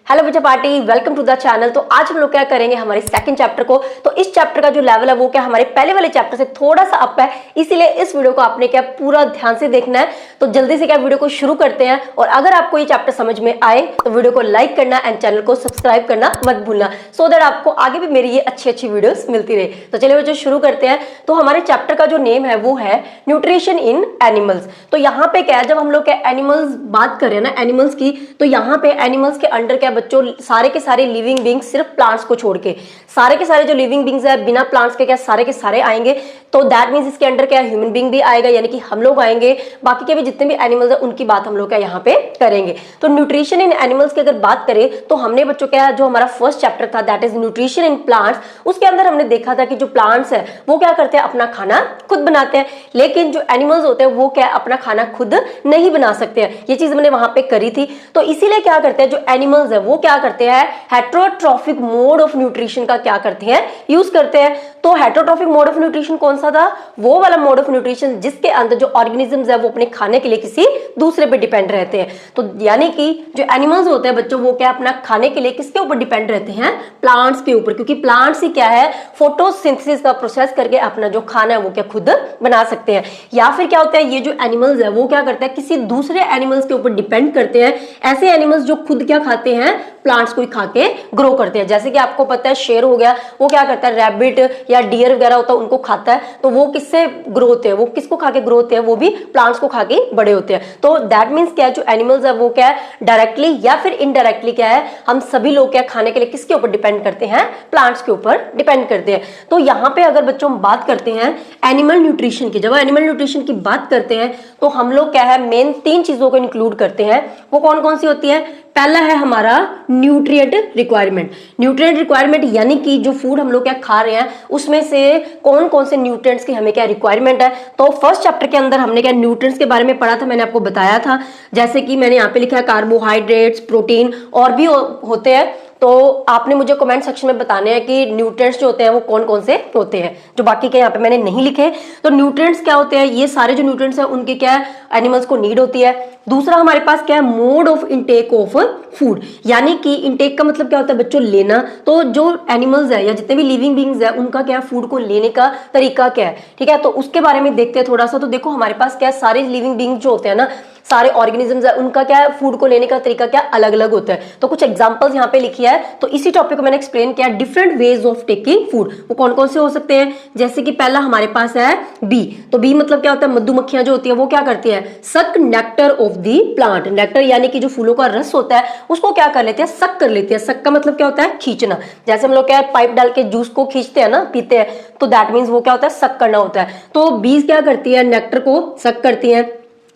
Hello बच्चा party, welcome to the channel. तो आज हम लोग क्या करेंगे, हमारे सेकंड चैप्टर को। तो इस चैप्टर का जो लेवल है वो क्या हमारे पहले वाले चैप्टर से थोड़ा सा अप है, इसीलिए इस वीडियो को आपने क्या पूरा ध्यान से देखना है। तो जल्दी से क्या वीडियो को शुरू करते हैं। और अगर आपको ये चैप्टर समझ में आए तो वीडियो को लाइक करना एंड चैनल को सब्सक्राइब करना मत भूलना, सो दैट आपको आगे भी मेरी ये अच्छी अच्छी वीडियोस मिलती रहे। तो चलिए बच्चों शुरू करते हैं। तो हमारे चैप्टर का जो नेम है वो है न्यूट्रिशन इन एनिमल्स। तो यहाँ पे क्या है, जब हम लोग क्या एनिमल्स बात करें ना एनिमल्स की, तो यहाँ पे एनिमल्स के अंडर क्या बच्चों सारे के सारे लिविंग बींग्स, सिर्फ प्लांट्स को छोड़ के सारे के सारे जो लिविंग बींग्स है बिना प्लांट्स के क्या सारे के सारे आएंगे। तो दैट मींस इसके अंडर क्या ह्यूमन बींग भी आएगा, यानी कि हम लोग आएंगे। बाकी के भी जितने भी एनिमल्स है उनकी बात हम लोग क्या यहाँ पे करेंगे। तो न्यूट्रिशन इन एनिमल्स की अगर बात करें तो हमने बच्चों क्या जो हमारा फर्स्ट चैप्टर था that is nutrition in plants, उसके अंदर हमने देखा था कि जो प्लांट्स है वो क्या करते हैं, अपना खाना खुद बनाते हैं। लेकिन जो एनिमल्स होते हैं वो क्या अपना खाना खुद नहीं बना सकते हैं। ये चीज मैंने वहां पे करी थी। तो इसीलिए क्या करते हैं, जो एनिमल्स है वो क्या करते हैं, हेटेरोट्रॉफिक मोड ऑफ न्यूट्रिशन का क्या करते हैं, यूज करते हैं। तो हेटेरोट्रॉफिक मोड ऑफ न्यूट्रिशन कौन सा था, वो वाला मोड ऑफ न्यूट्रिशन जिसके अंदर जो ऑर्गेनिजम्स है वो अपने खाने के लिए किसी दूसरे पे डिपेंड रहते हैं। तो यानी कि जो एनिमल्स होते हैं बच्चों वो क्या अपना खाने के लिए किसके ऊपर डिपेंड रहते हैं, प्लांट्स के ऊपर, क्योंकि प्लांट्स ही क्या है फोटोसिंथेसिस का प्रोसेस करके अपना जो खाना है वो क्या खुद बना सकते हैं। या फिर क्या होता है, ये जो एनिमल्स है वो क्या करते हैं, किसी दूसरे एनिमल्स के ऊपर डिपेंड करते हैं। ऐसे एनिमल्स जो खुद क्या खाते हैं, प्लांट्स को ही खा के ग्रो करते हैं। जैसे कि आपको पता है शेर हो गया, वो क्या करता है, रैबिट या डियर वगैरह होता है उनको खाता है। तो वो किससे ग्रो होते हैं, वो किसको खा के ग्रो होते हैं, वो भी प्लांट्स को खा के बड़े होते हैं। तो दैट मींस क्या है, जो एनिमल्स है वो क्या है डायरेक्टली या फिर इनडायरेक्टली क्या है, हम सभी लोग क्या खाने के लिए किसके ऊपर डिपेंड करते हैं, प्लांट्स के ऊपर डिपेंड करते हैं। तो यहाँ पे अगर बच्चों हम बात करते हैं एनिमल न्यूट्रिशन की, जब एनिमल न्यूट्रिशन की बात करते हैं तो हम लोग क्या है मेन 3 चीजों को इंक्लूड करते हैं। वो कौन कौन सी होती है, पहला है हमारा न्यूट्रिएंट रिक्वायरमेंट। न्यूट्रिएंट रिक्वायरमेंट यानी कि जो फूड हम लोग क्या खा रहे हैं उसमें से कौन कौन से न्यूट्रिएंट्स की हमें क्या रिक्वायरमेंट है। तो फर्स्ट चैप्टर के अंदर हमने क्या न्यूट्रिएंट्स के बारे में पढ़ा था, मैंने आपको बताया था। जैसे कि मैंने यहाँ पे लिखा है कार्बोहाइड्रेट्स, प्रोटीन और भी होते हैं। तो आपने मुझे कमेंट सेक्शन में बताने हैं कि न्यूट्रिएंट्स जो होते हैं वो कौन कौन से होते हैं, जो बाकी के यहाँ पे मैंने नहीं लिखे। तो न्यूट्रिएंट्स क्या होते हैं, ये सारे जो न्यूट्रिएंट्स हैं उनकी क्या एनिमल्स को नीड होती है। दूसरा हमारे पास क्या है, mode of intake of food, यानी कि इनटेक का मतलब क्या होता है बच्चों, लेना। तो जो एनिमल्स है या जितने भी लिविंग बींग्स है उनका क्या फूड को लेने का तरीका क्या है, ठीक है। तो उसके बारे में देखते हैं थोड़ा सा। तो देखो हमारे पास क्या सारे लिविंग बींग्स जो होते हैं ना, सारे ऑर्गेनिजम्स है, उनका क्या है फूड को लेने का तरीका क्या अलग अलग होता है। तो कुछ एग्जांपल्स यहाँ पे लिखी है। तो इसी टॉपिक को मैंने एक्सप्लेन किया, different ways of taking food. वो कौन कौन से हो सकते हैं, जैसे कि पहला हमारे पास है बी। तो बी मतलब क्या होता है, मधुमक्खियां जो होती है वो क्या करती है, सक nectar of the plant. Nectar यानी कि जो फूलों का रस होता है उसको क्या कर लेते हैं, सक कर लेते हैं। सक का मतलब क्या होता है, खींचना। जैसे हम लोग क्या पाइप डाल के जूस को खींचते हैं ना, पीते हैं, तो दैट मीन्स वो क्या होता है, सक करना होता है। तो बीज क्या करती है, नेक्टर को सक करती है।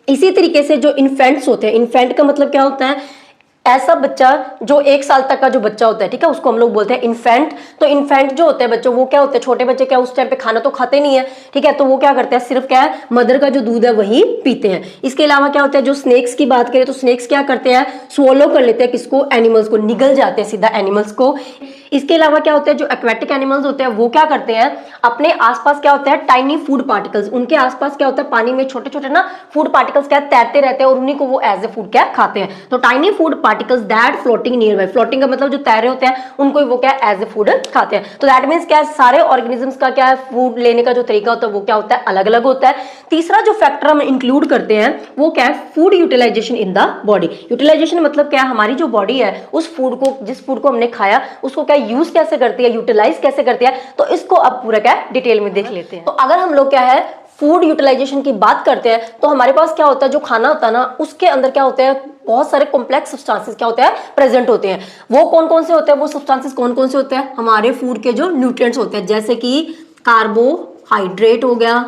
इसी तरीके से जो इन्फेंट्स होते हैं, इन्फेंट का मतलब क्या होता है, ऐसा बच्चा जो 1 साल तक का जो बच्चा होता है, ठीक है, उसको हम लोग बोलते हैं इन्फेंट। तो इन्फेंट जो होते हैं बच्चों वो क्या होते हैं, छोटे बच्चे क्या उस टाइम पे खाना तो खाते नहीं है, ठीक है। तो वो क्या करते हैं, सिर्फ क्या है मदर का जो दूध है वही पीते हैं। इसके अलावा क्या होता है, जो स्नेक्स की बात करें तो स्नेक्स क्या करते हैं, स्वोलो कर लेते हैं किसको, एनिमल्स को, निगल जाते हैं सीधा एनिमल्स को। इसके अलावा क्या होता है, जो एक्वेटिक एनिमल्स होते हैं वो क्या करते हैं, अपने आसपास क्या होता है टाइनी फूड पार्टिकल्स, उनके आसपास क्या होता है पानी में छोटे छोटे ना फूड पार्टिकल्स क्या तैरते रहते हैं और उन्हीं को वो एज ए फूड क्या खाते हैं। तो tiny food particles that floating near by, floating का मतलब जो तैरे होते हैं उनको वो क्या एज ए फूड खाते हैं। तो दैट मींस क्या सारे ऑर्गेनिजम्स का क्या फूड लेने का जो तरीका होता है वो क्या होता है अलग अलग होता है। तीसरा जो फैक्टर हम इंक्लूड करते हैं वो क्या है, food utilization in the body. Utilization मतलब क्या है, हमारी जो बॉडी है उस फूड को, जिस फूड को हमने खाया उसको क्या यूज कैसे करती है, यूटिलाइज कैसे करती है। तो इसको अब पूरा क्या डिटेल में देख लेते हैं। तो अगर हम लोग क्या है फूड यूटिलाइजेशन की बात करते हैं तो हमारे पास क्या होता है, जो खाना होता है ना उसके अंदर क्या होता है, बहुत सारे कॉम्प्लेक्स सब्सटेंसेस क्या होते हैं प्रेजेंट होते हैं। वो कौन कौन से होते हैं, वो सब्सटेंसेस कौन कौन से होते हैं, हमारे फूड के जो न्यूट्रिएंट्स होते हैं, जैसे कि कार्बोहाइड्रेट हो गया,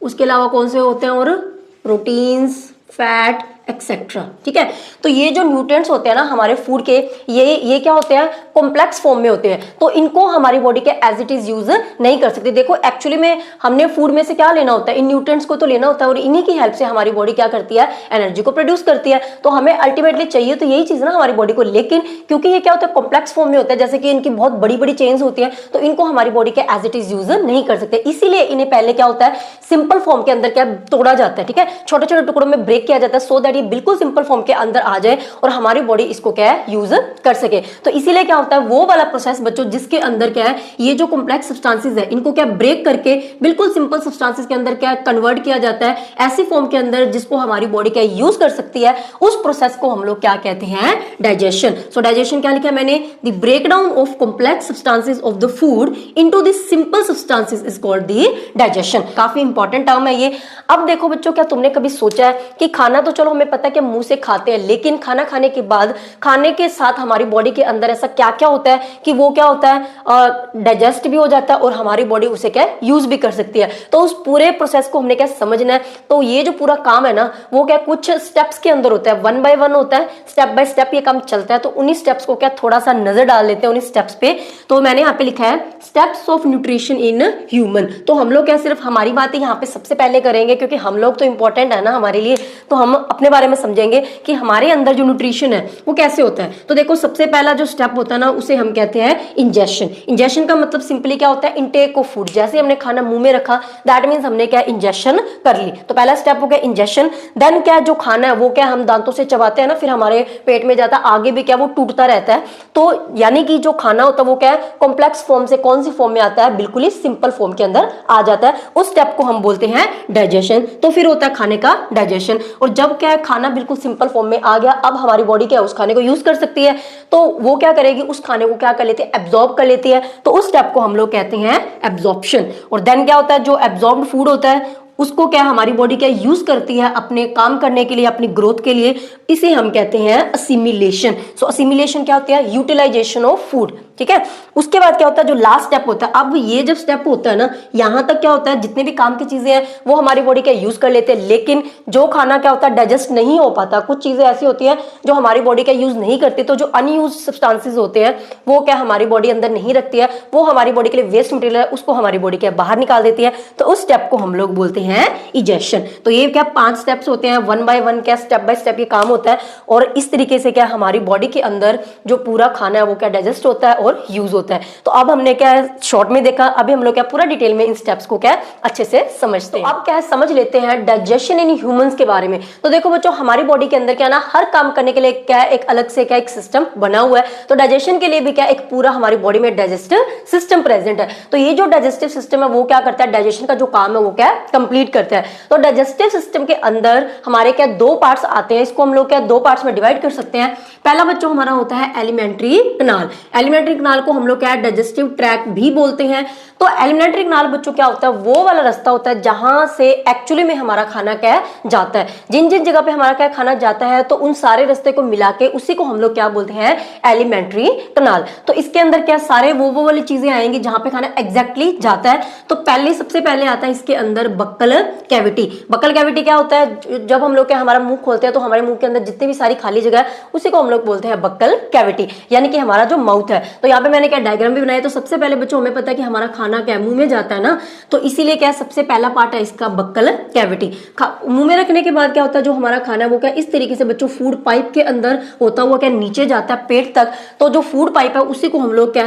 उसके अलावा कौन से होते हैं, और प्रोटीन्स, फैट एक्सेट्रा, ठीक है। तो ये जो न्यूट्रिएंट्स होते हैं ना हमारे फूड के, ये क्या होते हैं, कॉम्प्लेक्स फॉर्म में होते हैं। तो इनको हमारी बॉडी के एज इट इज यूज नहीं कर सकते। देखो एक्चुअली में हमने फूड में से क्या लेना होता है, इन न्यूट्रिएंट्स को तो लेना होता है और इन्हीं की हेल्प से हमारी बॉडी क्या करती है, एनर्जी को प्रोड्यूस करती है। तो हमें अल्टीमेटली चाहिए तो यही चीज ना हमारी बॉडी को, लेकिन क्योंकि ये क्या होता है कॉम्प्लेक्स फॉर्म में होता है, जैसे कि इनकी बहुत बड़ी बड़ी चेन्स होती है, तो इनको हमारी बॉडी के एज इट इज यूज नहीं कर सकते। इसीलिए इन्हें पहले क्या होता है, सिंपल फॉर्म के अंदर क्या तोड़ा जाता है, ठीक है, छोटे छोटे टुकड़ों में ब्रेक किया जाता है, सो दैट ये बिल्कुल सिंपल फॉर्म के अंदर आ जाए और हमारी बॉडी इसको क्या है यूज कर सके। तो इसीलिए क्या होता है वो वाला प्रोसेस बच्चों जिसके अंदर क्या है ये जो कॉम्प्लेक्स सब्सटेंसेस है इनको क्या ब्रेक करके बिल्कुल सिंपल सब्सटेंसेस के अंदर क्या कन्वर्ट किया जाता है ऐसी फॉर्म के अंदर जिसको हमारी बॉडी क्या यूज कर सकती है, उस प्रोसेस को हम लोग क्या कहते हैं डाइजेशन। सो डाइजेशन क्या लिखा है मैंने, the breakdown of complex substances of the food into the simple substances is called the digestion. काफी इंपॉर्टेंट टर्म है ये। अब देखो बच्चों क्या तुमने कभी सोचा है कि खाना तो चलो हमें पता है कि मुंह से खाते हैं, लेकिन खाना खाने के बाद खाने के साथ हमारी बॉडी के अंदर ऐसा क्या क्या होता है कि वो क्या होता है डाइजेस्ट भी हो जाता है और हमारी बॉडी उसे क्या यूज भी कर सकती है। तो उस पूरे प्रोसेस को हमने क्या समझना है। तो ये जो पूरा काम है ना वो क्या कुछ स्टेप्स के अंदर होता है, 1 बाय 1 होता है, स्टेप बाय स्टेप ये काम चलता है। तो उन्हीं स्टेप्स को क्या थोड़ा सा नजर डाल लेते हैं उन्हीं स्टेप्स पे। तो मैंने यहाँ पे लिखा है steps of nutrition in human. तो हम लोग क्या सिर्फ हमारी बातें यहाँ पे सबसे पहले करेंगे क्योंकि हम लोग तो इंपॉर्टेंट है ना हमारे लिए, तो हम अपने बारे में समझेंगे कि हमारे अंदर जो न्यूट्रिशन है वो कैसे होता है। तो देखो सबसे पहला जो स्टेप होता है ना उसे हम कहते हैं इंजेशन। इंजेशन का मतलब सिंपली क्या होता है इंटेक ऑफ फूड। जैसे हमने खाना मुंह में रखा दैट मीन्स हमने क्या इंजेशन कर ली। तो पहला स्टेप हो गया इंजेशन। देन क्या जो खाना है वो क्या हम दांतों से चबाते हैं ना, फिर हमारे पेट में जाता है, आगे भी क्या वो टूटता रहता है। तो यानी कि जो खाना होता है वो क्या है कॉम्प्लेक्स फॉर्म से कौन सी फॉर्म में आता है, बिल्कुल ही सिंपल फॉर्म के अंदर आ जाता है। उस स्टेप को हम बोलते हैं डाइजेशन। तो फिर होता है खाने का डाइजेशन। और जब क्या है खाना बिल्कुल सिंपल फॉर्म में आ गया, अब हमारी बॉडी क्या है उस खाने को यूज कर सकती है। तो वो क्या करेगी उस खाने को क्या कर लेती है एब्जॉर्ब कर लेती है। तो उस स्टेप को हम लोग कहते हैं एब्जॉर्प्शन। और देन क्या होता है जो एब्जॉर्ब्ड फूड होता है उसको क्या हमारी बॉडी क्या यूज करती है अपने काम करने के लिए, अपनी ग्रोथ के लिए। इसे हम कहते हैं असिमिलेशन। सो असिमिलेशन क्या होता है यूटिलाइजेशन ऑफ फूड। ठीक है, उसके बाद क्या होता है जो लास्ट स्टेप होता है। अब ये जब स्टेप होता है ना यहां तक क्या होता है जितने भी काम की चीजें हैं वो हमारी बॉडी क्या यूज कर लेते हैं, लेकिन जो खाना क्या होता है डाइजेस्ट नहीं हो पाता। कुछ चीजें ऐसी होती हैं जो हमारी बॉडी का यूज नहीं करती, तो जो अनयूज सब्सटेंसेस होते हैं वो क्या हमारी बॉडी अंदर नहीं रखती है, वो हमारी बॉडी के लिए वेस्ट मटेरियल है, उसको हमारी बॉडी क्या बाहर निकाल देती है। तो उस स्टेप को हम लोग बोलते हैं इजेशन। तो ये क्या 5 स्टेप्स होते हैं, 1 बाय 1 क्या स्टेप बाय स्टेप ये काम होता है। और इस तरीके से क्या हमारी बॉडी के अंदर जो पूरा खाना है वो क्या डाइजेस्ट होता है और यूज होता है। तो अब हमने क्या शॉर्ट में देखा, अभी हम लोग क्या पूरा डिटेल में इन स्टेप्स को क्या अच्छे से समझते हैं। तो अब क्या समझ लेते हैं डाइजेशन इन ह्यूमंस के बारे में। तो देखो बच्चों हमारी बॉडी के अंदर क्या ना हर काम करने के लिए क्या एक अलग से क्या एक सिस्टम बना हुआ है। तो डाइजेशन के लिए भी क्या एक पूरा हमारी बॉडी में डाइजेस्टिव सिस्टम प्रेजेंट है। तो ये जो डाइजेस्टिव सिस्टम है वो क्या करता है डाइजेशन का जो काम है वो क्या कंप्लीट करता है। तो डाइजेस्टिव सिस्टम के अंदर हमारे क्या 2 पार्ट्स आते हैं, इसको हम लोग क्या 2 पार्ट्स में डिवाइड कर सकते हैं। पहला बच्चों हमारा होता है एलिमेंट्री कनाल। एलिमेंट्री कनाल को हम लोग क्या डाइजेस्टिव ट्रैक्ट भी बोलते हैं। तो एलिमेंट्री कनाल बच्चों क्या होता है वो वाला रास्ता होता है जहां से एक्चुअली में हमारा खाना क्या जाता है। जिन जिन जगह पे हमारा क्या खाना जाता है तो उन सारे रास्ते को मिला के उसी को हम लोग क्या बोलते हैं एलिमेंट्री कनाल। तो इसके अंदर क्या सारे वो वाली चीजें आएंगी जहां पे खाना एग्जैक्टली जाता है। तो पहले सबसे पहले आता है इसके अंदर बक्कल कैविटी। बक्कल कैविटी क्या होता है जब हम लोग क्या हमारा मुंह खोलते हैं तो हमारे मुंह के अंदर जितनी भी सारी खाली जगह है उसी को हम लोग बोलते हैं बक्कल कैविटी, यानी कि हमारा जो माउथ है। तो यहाँ पे मैंने क्या डायग्राम भी बनाया। तो सबसे पहले बच्चों हमें पता है कि हमारा खाना क्या मुंह में जाता है ना, तो इसीलिए क्या सबसे पहला पार्ट है इसका बक्कल कैविटी। मुंह में रखने के बाद क्या होता है जो हमारा खाना है वो क्या इस तरीके से बच्चों फूड पाइप के अंदर होता हुआ क्या नीचे जाता है पेट तक। तो जो फूड पाइप है उसी को हम लोग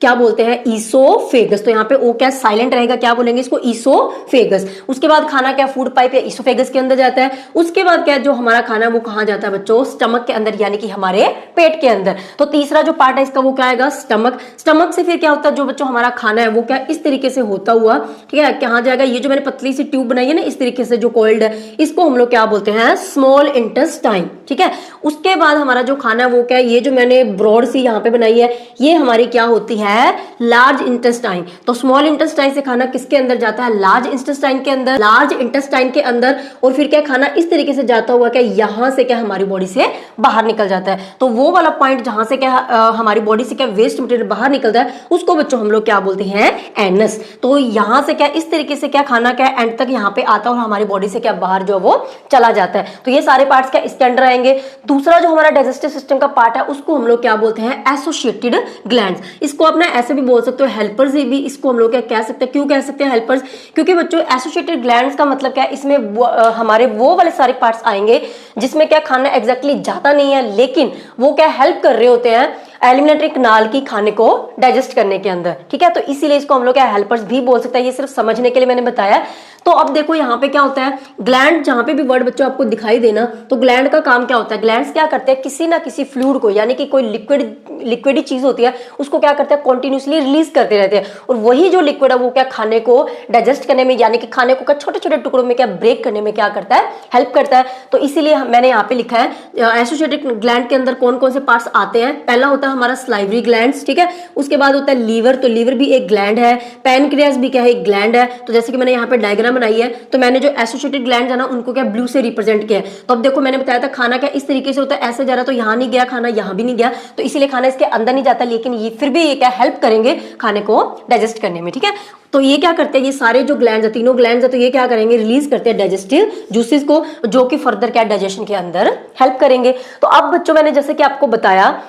क्या बोलते हैं ईसोफेगस। तो यहाँ पे ओ क्या साइलेंट रहेगा, क्या बोलेंगे इसको ईसोफेगस। उसके बाद खाना क्या फूड पाइप या ईसोफेगस के अंदर जाता है। उसके बाद क्या जो हमारा खाना है वो कहाँ जाता है बच्चों स्टमक के अंदर, यानी कि हमारे पेट के अंदर। तो तीसरा जो पार्ट है इसका वो क्या आएगा स्टमक। स्टमक से फिर क्या होता है जो बच्चों हमारा खाना है वो क्या इस तरीके से होता हुआ ठीक है कहाँ जाएगा, ये जो मैंने पतली सी ट्यूब बनाई है ना इस तरीके से जो कोल्ड है इसको हम लोग क्या बोलते हैं स्मॉल इंटेस्टाइन। ठीक है, उसके बाद हमारा जो खाना है वो क्या ये जो मैंने ब्रॉड सी यहाँ पे बनाई है ये हमारी क्या होती है लार्ज इंटेस्टाइन। तो स्मॉल इंटेस्टाइन से खाना किसके अंदर जाता है लार्ज इंटेस्टाइन के अंदर, लार्ज इंटेस्टाइन के अंदर। और फिर क्या खाना इस तरीके से जाता हुआ क्या यहां से क्या हमारी बॉडी से बाहर निकल जाता है। तो वो वाला पॉइंट जहां से क्या हमारी बॉडी से क्या वेस्ट मटेरियल बाहर निकलता है उसको बच्चों हम लोग क्या बोलते हैं एनस। तो यहां से क्या इस तरीके से क्या खाना क्या एंड तक यहाँ पे आता है और हमारी बॉडी से क्या बाहर जो वो चला जाता है। तो ये सारे पार्ट्स क्या इसके अंडर आएंगे। दूसरा जो हमारा डाइजेस्टिव सिस्टम का पार्ट है उसको हम लोग क्या बोलते हैं एसोसिएटेड ग्लैंड्स। इसको अपना ऐसे भी बोल सकते हो हेल्पर्स भी इसको हम लोग क्या कह सकते हैं। क्यों कह सकते हैं हेल्पर्स, क्योंकि बच्चों एसोसिएटेड ग्लैंड्स का मतलब क्या है इसमें हमारे वो वाले सारे पार्ट्स आएंगे जिसमें क्या खाना एग्जैक्टली जाता नहीं है लेकिन वो क्या हेल्प कर रहे होते हैं एलिमिनेटरी कनाल की खाने को डाइजेस्ट करने के अंदर। ठीक है, तो इसीलिए इसको हम लोग क्या हेल्पर्स भी बोल सकते हैं। ये सिर्फ समझने के लिए मैंने बताया। तो अब देखो यहाँ पे क्या होता है, ग्लैंड, जहाँ पे भी वर्ड बच्चों आपको दिखाई देना, तो ग्लैंड का काम क्या होता है, ग्लैंड्स क्या करते हैं, किसी ना किसी फ्लूइड को, यानी कि कोई लिक्विड ही चीज होती है, उसको क्या करते हैं, कॉन्टिन्यूसली रिलीज करते रहते हैं। और वही जो लिक्विड है वो क्या खाने को डाइजेस्ट करने में, यानी कि खाने को छोटे छोटे टुकड़ों में क्या ब्रेक करने में क्या करता है, हेल्प करता है। तो इसीलिए मैंने यहाँ पे लिखा है एसोसिएटेड ग्लैंड के अंदर कौन कौन से पार्ट्स आते हैं। पहला होता है हमारा स्लाइवरी ग्लैंड्स, ठीक है। उसके बाद होता है लीवर, तो लीवर भी एक ग्लैंड है। पैनक्रियास भी क्या है, एक ग्लैंड है। तो जैसे कि मैंने यहाँ पे डायग्राम बनाई है, तो मैंने जो एसोसिएटेड ग्लैंड है ना उनको क्या ब्लू से रिप्रेजेंट किया है। तो अब देखो मैंने बताया था खाना क्या इस तरीके से होता है, ऐसे जा रहा तो यहाँ नहीं गया खाना, यहाँ भी नहीं गया, तो इसीलिए खाना इसके अंदर नहीं जाता, लेकिन ये फिर भी ये क्या हेल्प करेंगे खाने को डाइजेस्ट करने में, ठीक है। तो ये क्या करते हैं, ये सारे जो ग्लैंड्स है, तीनों ग्लैंड्स है, तो ये क्या करेंगे, रिलीज करते हैं डाइजेस्टिव जूसेस को, जो कि फर्दर क्या डाइजेशन के अंदर हेल्प करेंगे। तो अब बच्चों मैंने जैसे कि आपको बताया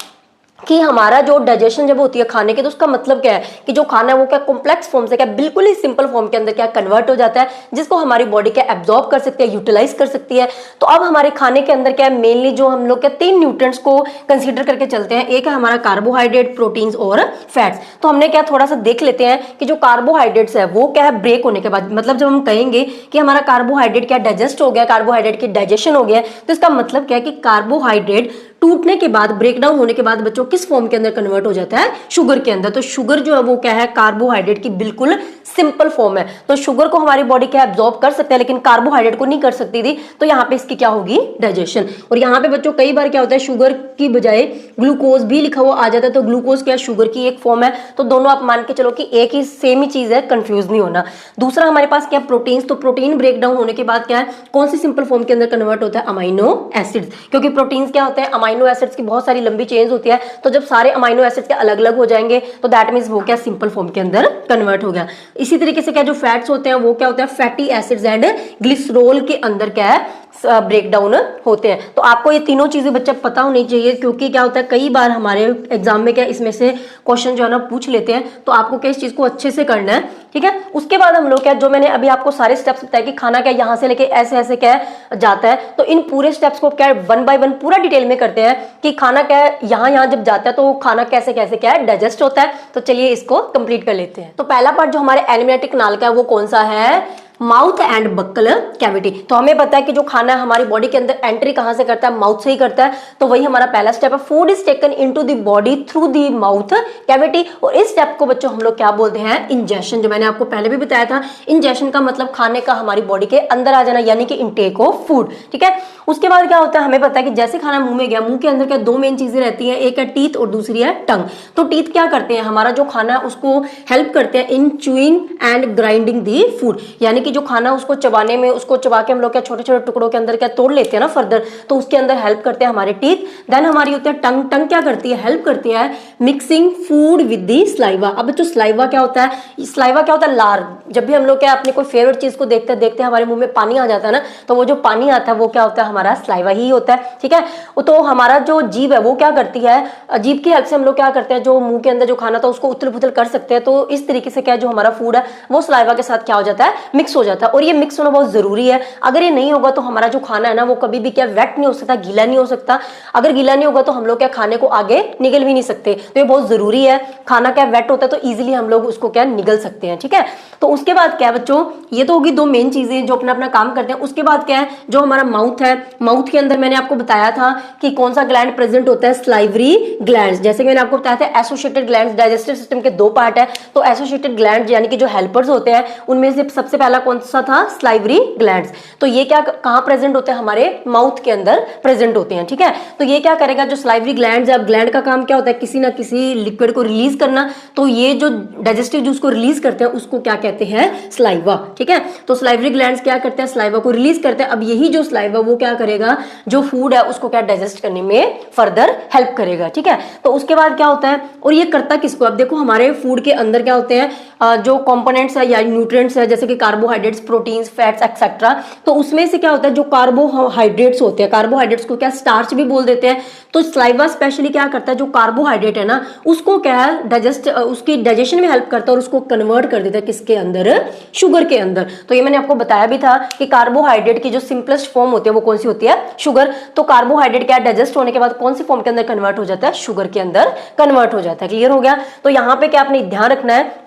कि हमारा जो डाइजेशन जब होती है खाने की, तो उसका मतलब क्या है कि जो खाना है वो क्या कॉम्प्लेक्स फॉर्म से क्या बिल्कुल ही सिंपल फॉर्म के अंदर क्या कन्वर्ट हो जाता है, जिसको हमारी बॉडी क्या एब्जॉर्ब कर सकती है, यूटिलाइज कर सकती है। तो अब हमारे खाने के अंदर क्या है, मेनली जो हम लोग क्या 3 न्यूट्रिएंट्स को कंसीडर करके चलते हैं। एक है हमारा कार्बोहाइड्रेट, प्रोटीन्स और फैट्स। तो हमने क्या थोड़ा सा देख लेते हैं कि जो कार्बोहाइड्रेट्स है वो क्या है ब्रेक होने के बाद, मतलब जब हम कहेंगे कि हमारा कार्बोहाइड्रेट क्या डाइजेस्ट हो गया, कार्बोहाइड्रेट की डाइजेशन हो गया, तो इसका मतलब क्या है कि कार्बोहाइड्रेट टूटने के बाद, ब्रेकडाउन होने के बाद बच्चों किस फॉर्म के अंदर कन्वर्ट हो जाता है, शुगर के अंदर। तो शुगर जो है वो क्या है, कार्बोहाइड्रेट की बिल्कुल सिंपल फॉर्म है। तो शुगर को हमारी बॉडी क्या एब्जॉर्ब कर सकता है, लेकिन कार्बोहाइड्रेट को नहीं कर सकती थी। तो यहाँ पे इसकी क्या होगी, डाइजेशन। और यहाँ पे बच्चों कई बार क्या होता है, शुगर की बजाय ग्लूकोज भी लिखा हुआ आ जाता है। तो ग्लूकोज क्या शुगर की एक फॉर्म है। तो दोनों आप मान के चलो कि एक ही सेम ही चीज है, कंफ्यूज नहीं होना। दूसरा हमारे पास क्या प्रोटीन्स। तो प्रोटीन ब्रेकडाउन होने के बाद क्या है, कौन सी सिंपल फॉर्म के अंदर कन्वर्ट होता है, अमाइनो एसिड्स। क्योंकि प्रोटीन्स क्या होते हैं, अमाइनो एसिड्स की बहुत सारी लंबी चेन्स होती है। तो जब सारे अमाइनो एसिड्स के अलग अलग हो जाएंगे तो दैट मींस वो क्या सिंपल फॉर्म के अंदर कन्वर्ट हो गया। इसी तरीके से क्या जो फैट्स होते हैं वो क्या होता है, फैटी एसिड्स एंड ग्लिसरॉल के अंदर क्या है ब्रेकडाउन होते हैं। तो आपको ये तीनों चीजें बच्चा पता होनी चाहिए, क्योंकि क्या होता है कई बार हमारे एग्जाम में क्या इसमें से क्वेश्चन जो है ना पूछ लेते हैं। तो आपको क्या इस चीज को अच्छे से करना है, ठीक है। उसके बाद हम लोग क्या, जो मैंने अभी आपको सारे स्टेप्स बताए कि खाना क्या यहाँ से लेके ऐसे ऐसे क्या जाता है, तो इन पूरे स्टेप्स को क्या 1 बाय 1 पूरा डिटेल में करते हैं कि खाना क्या है यहाँ जब जाता है तो खाना कैसे कैसे क्या है डाइजेस्ट होता है। तो चलिए इसको कंप्लीट कर लेते हैं। तो पहला पार्ट जो हमारे एलिमेंटिक नाल का है वो कौन सा है, माउथ एंड बक्कल कैविटी। तो हमें पता है कि जो खाना है हमारी बॉडी के अंदर एंट्री कहां से करता है, माउथ से ही करता है। तो वही हमारा पहला स्टेप है, food is taken into the body through the mouth cavity. और इस स्टेप को बच्चों हम लोग क्या बोलते हैं, इंजेशन। जो मैंने आपको पहले भी बताया था, इंजेशन का मतलब खाने का हमारी बॉडी के अंदर आ जाना, यानी कि इनटेक ऑफ फूड, ठीक है। उसके बाद क्या होता है, हमें पता है कि जैसे खाना मुंह में गया, मुंह के अंदर क्या 2 मेन चीजें रहती हैं, एक है टीथ और दूसरी है टंग। तो टीथ क्या करते हैं, हमारा जो खाना है उसको हेल्प करते हैं in chewing and grinding the food, यानी कि जो खाना उसको चबाने में, उसको चबा के हम लोग क्या छोटे छोटे टुकड़ों के अंदर क्या तोड़ लेते हैं ना फर्दर, तो उसके अंदर हेल्प करते हैं हमारे टीथ। देन हमारी होती है टंग। टंग क्या करती है, हेल्प करती है mixing food with the saliva. अब जो स्लाइवा क्या होता है, स्लाइवा क्या होता है, लार। जब भी हम लोग क्या अपने कोई फेवरेट चीज को देखते देखते हमारे मुंह में पानी आ जाता है ना, तो वो जो पानी आता है वो क्या होता है, हमारा स्लाइवा ही होता है, ठीक है। तो हमारा जो जीभ है वो क्या करती है, जीभ की हेल्प से हम लोग क्या करते हैं, जो मुंह के अंदर जो खाना था उसको उथल पुथल कर सकते हैं। तो इस तरीके से क्या जो हमारा फूड है वो स्लाइवा के साथ क्या हो जाता है, मिक्स हो जाता है। और ये मिक्स होना बहुत जरूरी है। अगर ये नहीं होगा तो हमारा जो खाना है ना वो कभी भी क्या वेट नहीं हो सकता, गीला नहीं हो सकता। अगर गीला नहीं होगा तो हम लोग क्या खाने को आगे निगल भी नहीं सकते। तो ये बहुत जरूरी है। खाना क्या वेट होता है तो इजीली हम लोग उसको क्या निगल सकते हैं, ठीक है। तो उसके बाद क्या बच्चों, ये तो होगी 2 मेन चीजें जो अपना अपना काम करते हैं। उसके बाद क्या है, जो हमारा माउथ है, माउथ के अंदर मैंने आपको बताया था कि कौन सा ग्लैंड प्रेजेंट होता है, स्लाइवरी ग्लैंड्स। जैसे कि मैंने आपको बताया था एसोसिएटेड ग्लैंड्स, डाइजेस्टिव सिस्टम के 2 पार्ट है। तो एसोसिएटेड ग्लैंड्स यानी कि जो हेल्पर्स होते हैं उनमें से सबसे पहला कौन सा था, स्लाइवरी ग्लैंड्स। तो ये क्या कहां प्रेजेंट होते हैं, हमारे माउथ के अंदर प्रेजेंट होते हैं, ठीक है। तो ये क्या करेगा, जो स्लाइवरी ग्लैंड्स है, अब ग्लैंड का काम क्या होता है, किसी ना किसी लिक्विड को रिलीज करना। तो ये जो डाइजेस्टिव जूस को रिलीज करते हैं उसको क्या कहते हैं, स्लाइवा, ठीक है। तो स्लाइवरी ग्लैंड्स क्या करते हैं, स्लाइवा को रिलीज करते हैं। अब यही जो स्लाइवा वो क्या करेगा, जो फूड है उसको क्या डाइजेस्ट करने में फर्दर हेल्प करेगा, ठीक है। तो उसके बाद क्या होता है, और ये करता किसको, अब देखो हमारे फूड के अंदर क्या होते हैं, जो कंपोनेंट्स है या न्यूट्रिएंट्स है, जैसे कि कार्बोहाइड्रेट्स, प्रोटीन्स, फैट्स एक्सेट्रा। तो उसमें से क्या होता है, जो कार्बोहाइड्रेट्स होते हैं, कार्बोहाइड्रेट्स को क्या स्टार्च भी बोल देते हैं। तो स्लाइवा स्पेशली क्या करता है, जो कार्बोहाइड्रेट है ना उसको क्या है डाइजेस्ट, उसकी डाइजेशन में हेल्प करता है और उसको कन्वर्ट कर देता है किसके अंदर, शुगर के अंदर। तो ये मैंने आपको बताया भी था कि कार्बोहाइड्रेट की जो सिंपलेस्ट फॉर्म होती है वो कौन सी होती है, शुगर। तो कार्बोहाइड्रेट क्या डाइजेस्ट होने के बाद कौन सी फॉर्म के अंदर कन्वर्ट हो जाता है, शुगर के अंदर कन्वर्ट हो जाता है। क्लियर हो गया। तो यहाँ पे क्या आपने ध्यान रखना है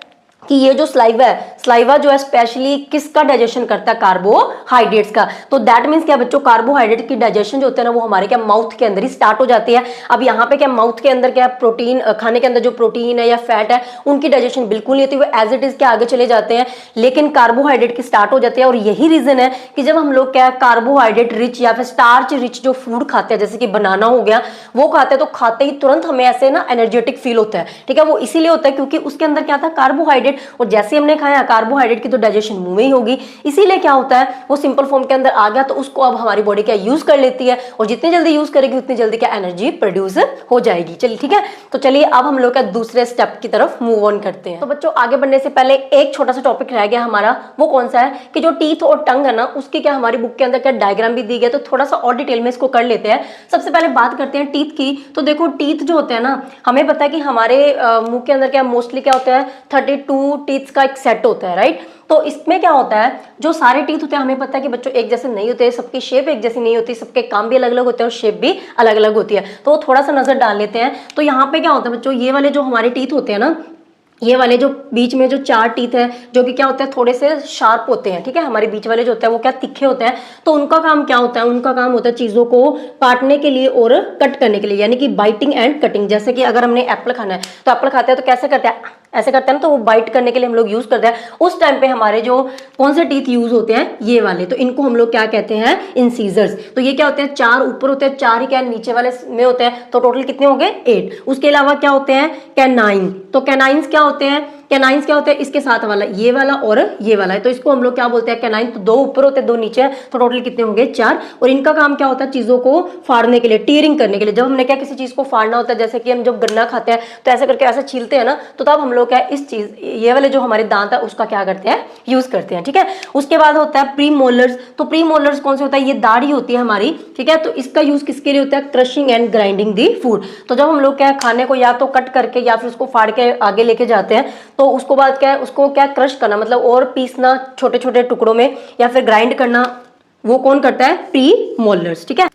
कि ये जो स्लाइवा है, स्लाइवा जो है स्पेशली किसका डाइजेशन करता है, कार्बोहाइड्रेट्स का। तो दैट मीन्स क्या बच्चों, कार्बोहाइड्रेट की डाइजेशन जो होता है ना वो हमारे क्या माउथ के अंदर ही स्टार्ट हो जाती है। अब यहाँ पे क्या माउथ के अंदर क्या प्रोटीन, खाने के अंदर जो प्रोटीन है या फैट है उनकी डाइजेशन बिल्कुल नहीं होती, वो एज इट इज के आगे चले जाते हैं, लेकिन कार्बोहाइड्रेट की स्टार्ट हो जाती है। और यही रीजन है कि जब हम लोग क्या कार्बोहाइड्रेट रिच या फिर स्टार्च रिच जो फूड खाते हैं, जैसे कि बनाना हो गया, वो खाते हैं तो खाते ही तुरंत हमें ऐसे ना एनर्जेटिक फील होता है, ठीक है। वो इसीलिए होता है क्योंकि उसके अंदर क्या था, कार्बोहाइड्रेट, और जैसे हमने खाया कार्बोहाइड्रेट की तो डाइजेशन मुंह में ही होगी, इसीलिए क्या होता है वो सिंपल फॉर्म के अंदर आ गया, तो उसको अब हमारी बॉडी क्या यूज कर लेती है, और जितनी जल्दी यूज करेगी उतनी जल्दी क्या एनर्जी प्रोड्यूस हो जाएगी। चलिए ठीक है, तो चलिए अब हम लोग क्या दूसरे स्टेप की तरफ मूव ऑन करते हैं। तो बच्चों आगे बढ़ने से पहले एक छोटा सा टॉपिक रह गया हमारा, वो कौन सा है कि जो टीथ और टंग है ना उसकी क्या हमारी बुक के अंदर क्या डायग्राम भी दी गई है, तो थोड़ा सा और डिटेल में इसको कर लेते हैं। सबसे पहले बात करते हैं टीथ की। तो देखो टीथ जो होते हैं ना, हमें पता है कि हमारे मुंह के अंदर क्या मोस्टली क्या होता है, 32 टीथ का एक सेट होता है, राइट। तो इसमें क्या होता है, जो सारे टीथ होते हैं हमें पता है कि बच्चों एक जैसे नहीं होते, सबकी शेप एक जैसी नहीं होती, सबके काम भी अलग अलग होते हैं और शेप भी अलग अलग होती है। तो थोड़ा सा नजर डाल लेते हैं। तो यहाँ पे क्या होता है बच्चों, ये वाले जो हमारे टीथ होते हैं ना, ये वाले जो बीच में जो 4 टीथ है जो कि क्या होते हैं थोड़े से शार्प होते हैं, ठीक है। हमारे बीच वाले जो होते हैं वो क्या तिखे होते हैं, तो उनका काम क्या होता है, उनका काम होता है चीजों को काटने के लिए और कट करने के लिए, यानी कि बाइटिंग एंड कटिंग। जैसे कि अगर हमने एप्पल खाना है तो एप्पल खाते हैं तो कैसे करते हैं, ऐसे करते हैं ना, तो वो बाइट करने के लिए हम लोग यूज करते हैं। उस टाइम पे हमारे जो कौन से टीथ यूज होते हैं, ये वाले, तो इनको हम लोग क्या कहते हैं, इंसीजर्स। तो ये क्या होते हैं, 4 ऊपर होते हैं, 4 ही क्या नीचे वाले में होते हैं, तो टोटल कितने हो गए 8। उसके अलावा क्या होते हैं, कैनाइन। तो कैनाइंस क्या होते हैं, कैनाइंस क्या होते हैं, इसके साथ वाला ये वाला और ये वाला है, तो इसको हम लोग क्या बोलते हैं, कैनाइन। तो 2 ऊपर होते हैं 2 नीचे है, तो टोटल कितने होंगे 4। और इनका काम क्या होता है, चीजों को फाड़ने के लिए, टीयरिंग करने के लिए। जब हमने क्या किसी चीज को फाड़ना होता है, जैसे कि हम जब गन्ना खाते हैं तो ऐसे करके ऐसे छीलते हैं ना, तो तब हम लोग क्या इस चीज, ये वाले जो हमारे दांत है उसका क्या करते हैं, यूज करते हैं, ठीक है। उसके बाद होता है प्री मोलर्स। तो प्री मोलर्स कौन से होता है, ये दाढ़ी होती है हमारी, ठीक है। तो इसका यूज किसके लिए होता है, crushing and grinding the food. तो जब हम लोग क्या खाने को या तो कट करके या फिर उसको फाड़ के आगे लेके जाते हैं, तो उसको बाद क्या उसको क्या क्रश करना, मतलब और पीसना छोटे छोटे टुकड़ों में या फिर ग्राइंड करना, वो कौन करता है, प्री मोलर्स, ठीक है।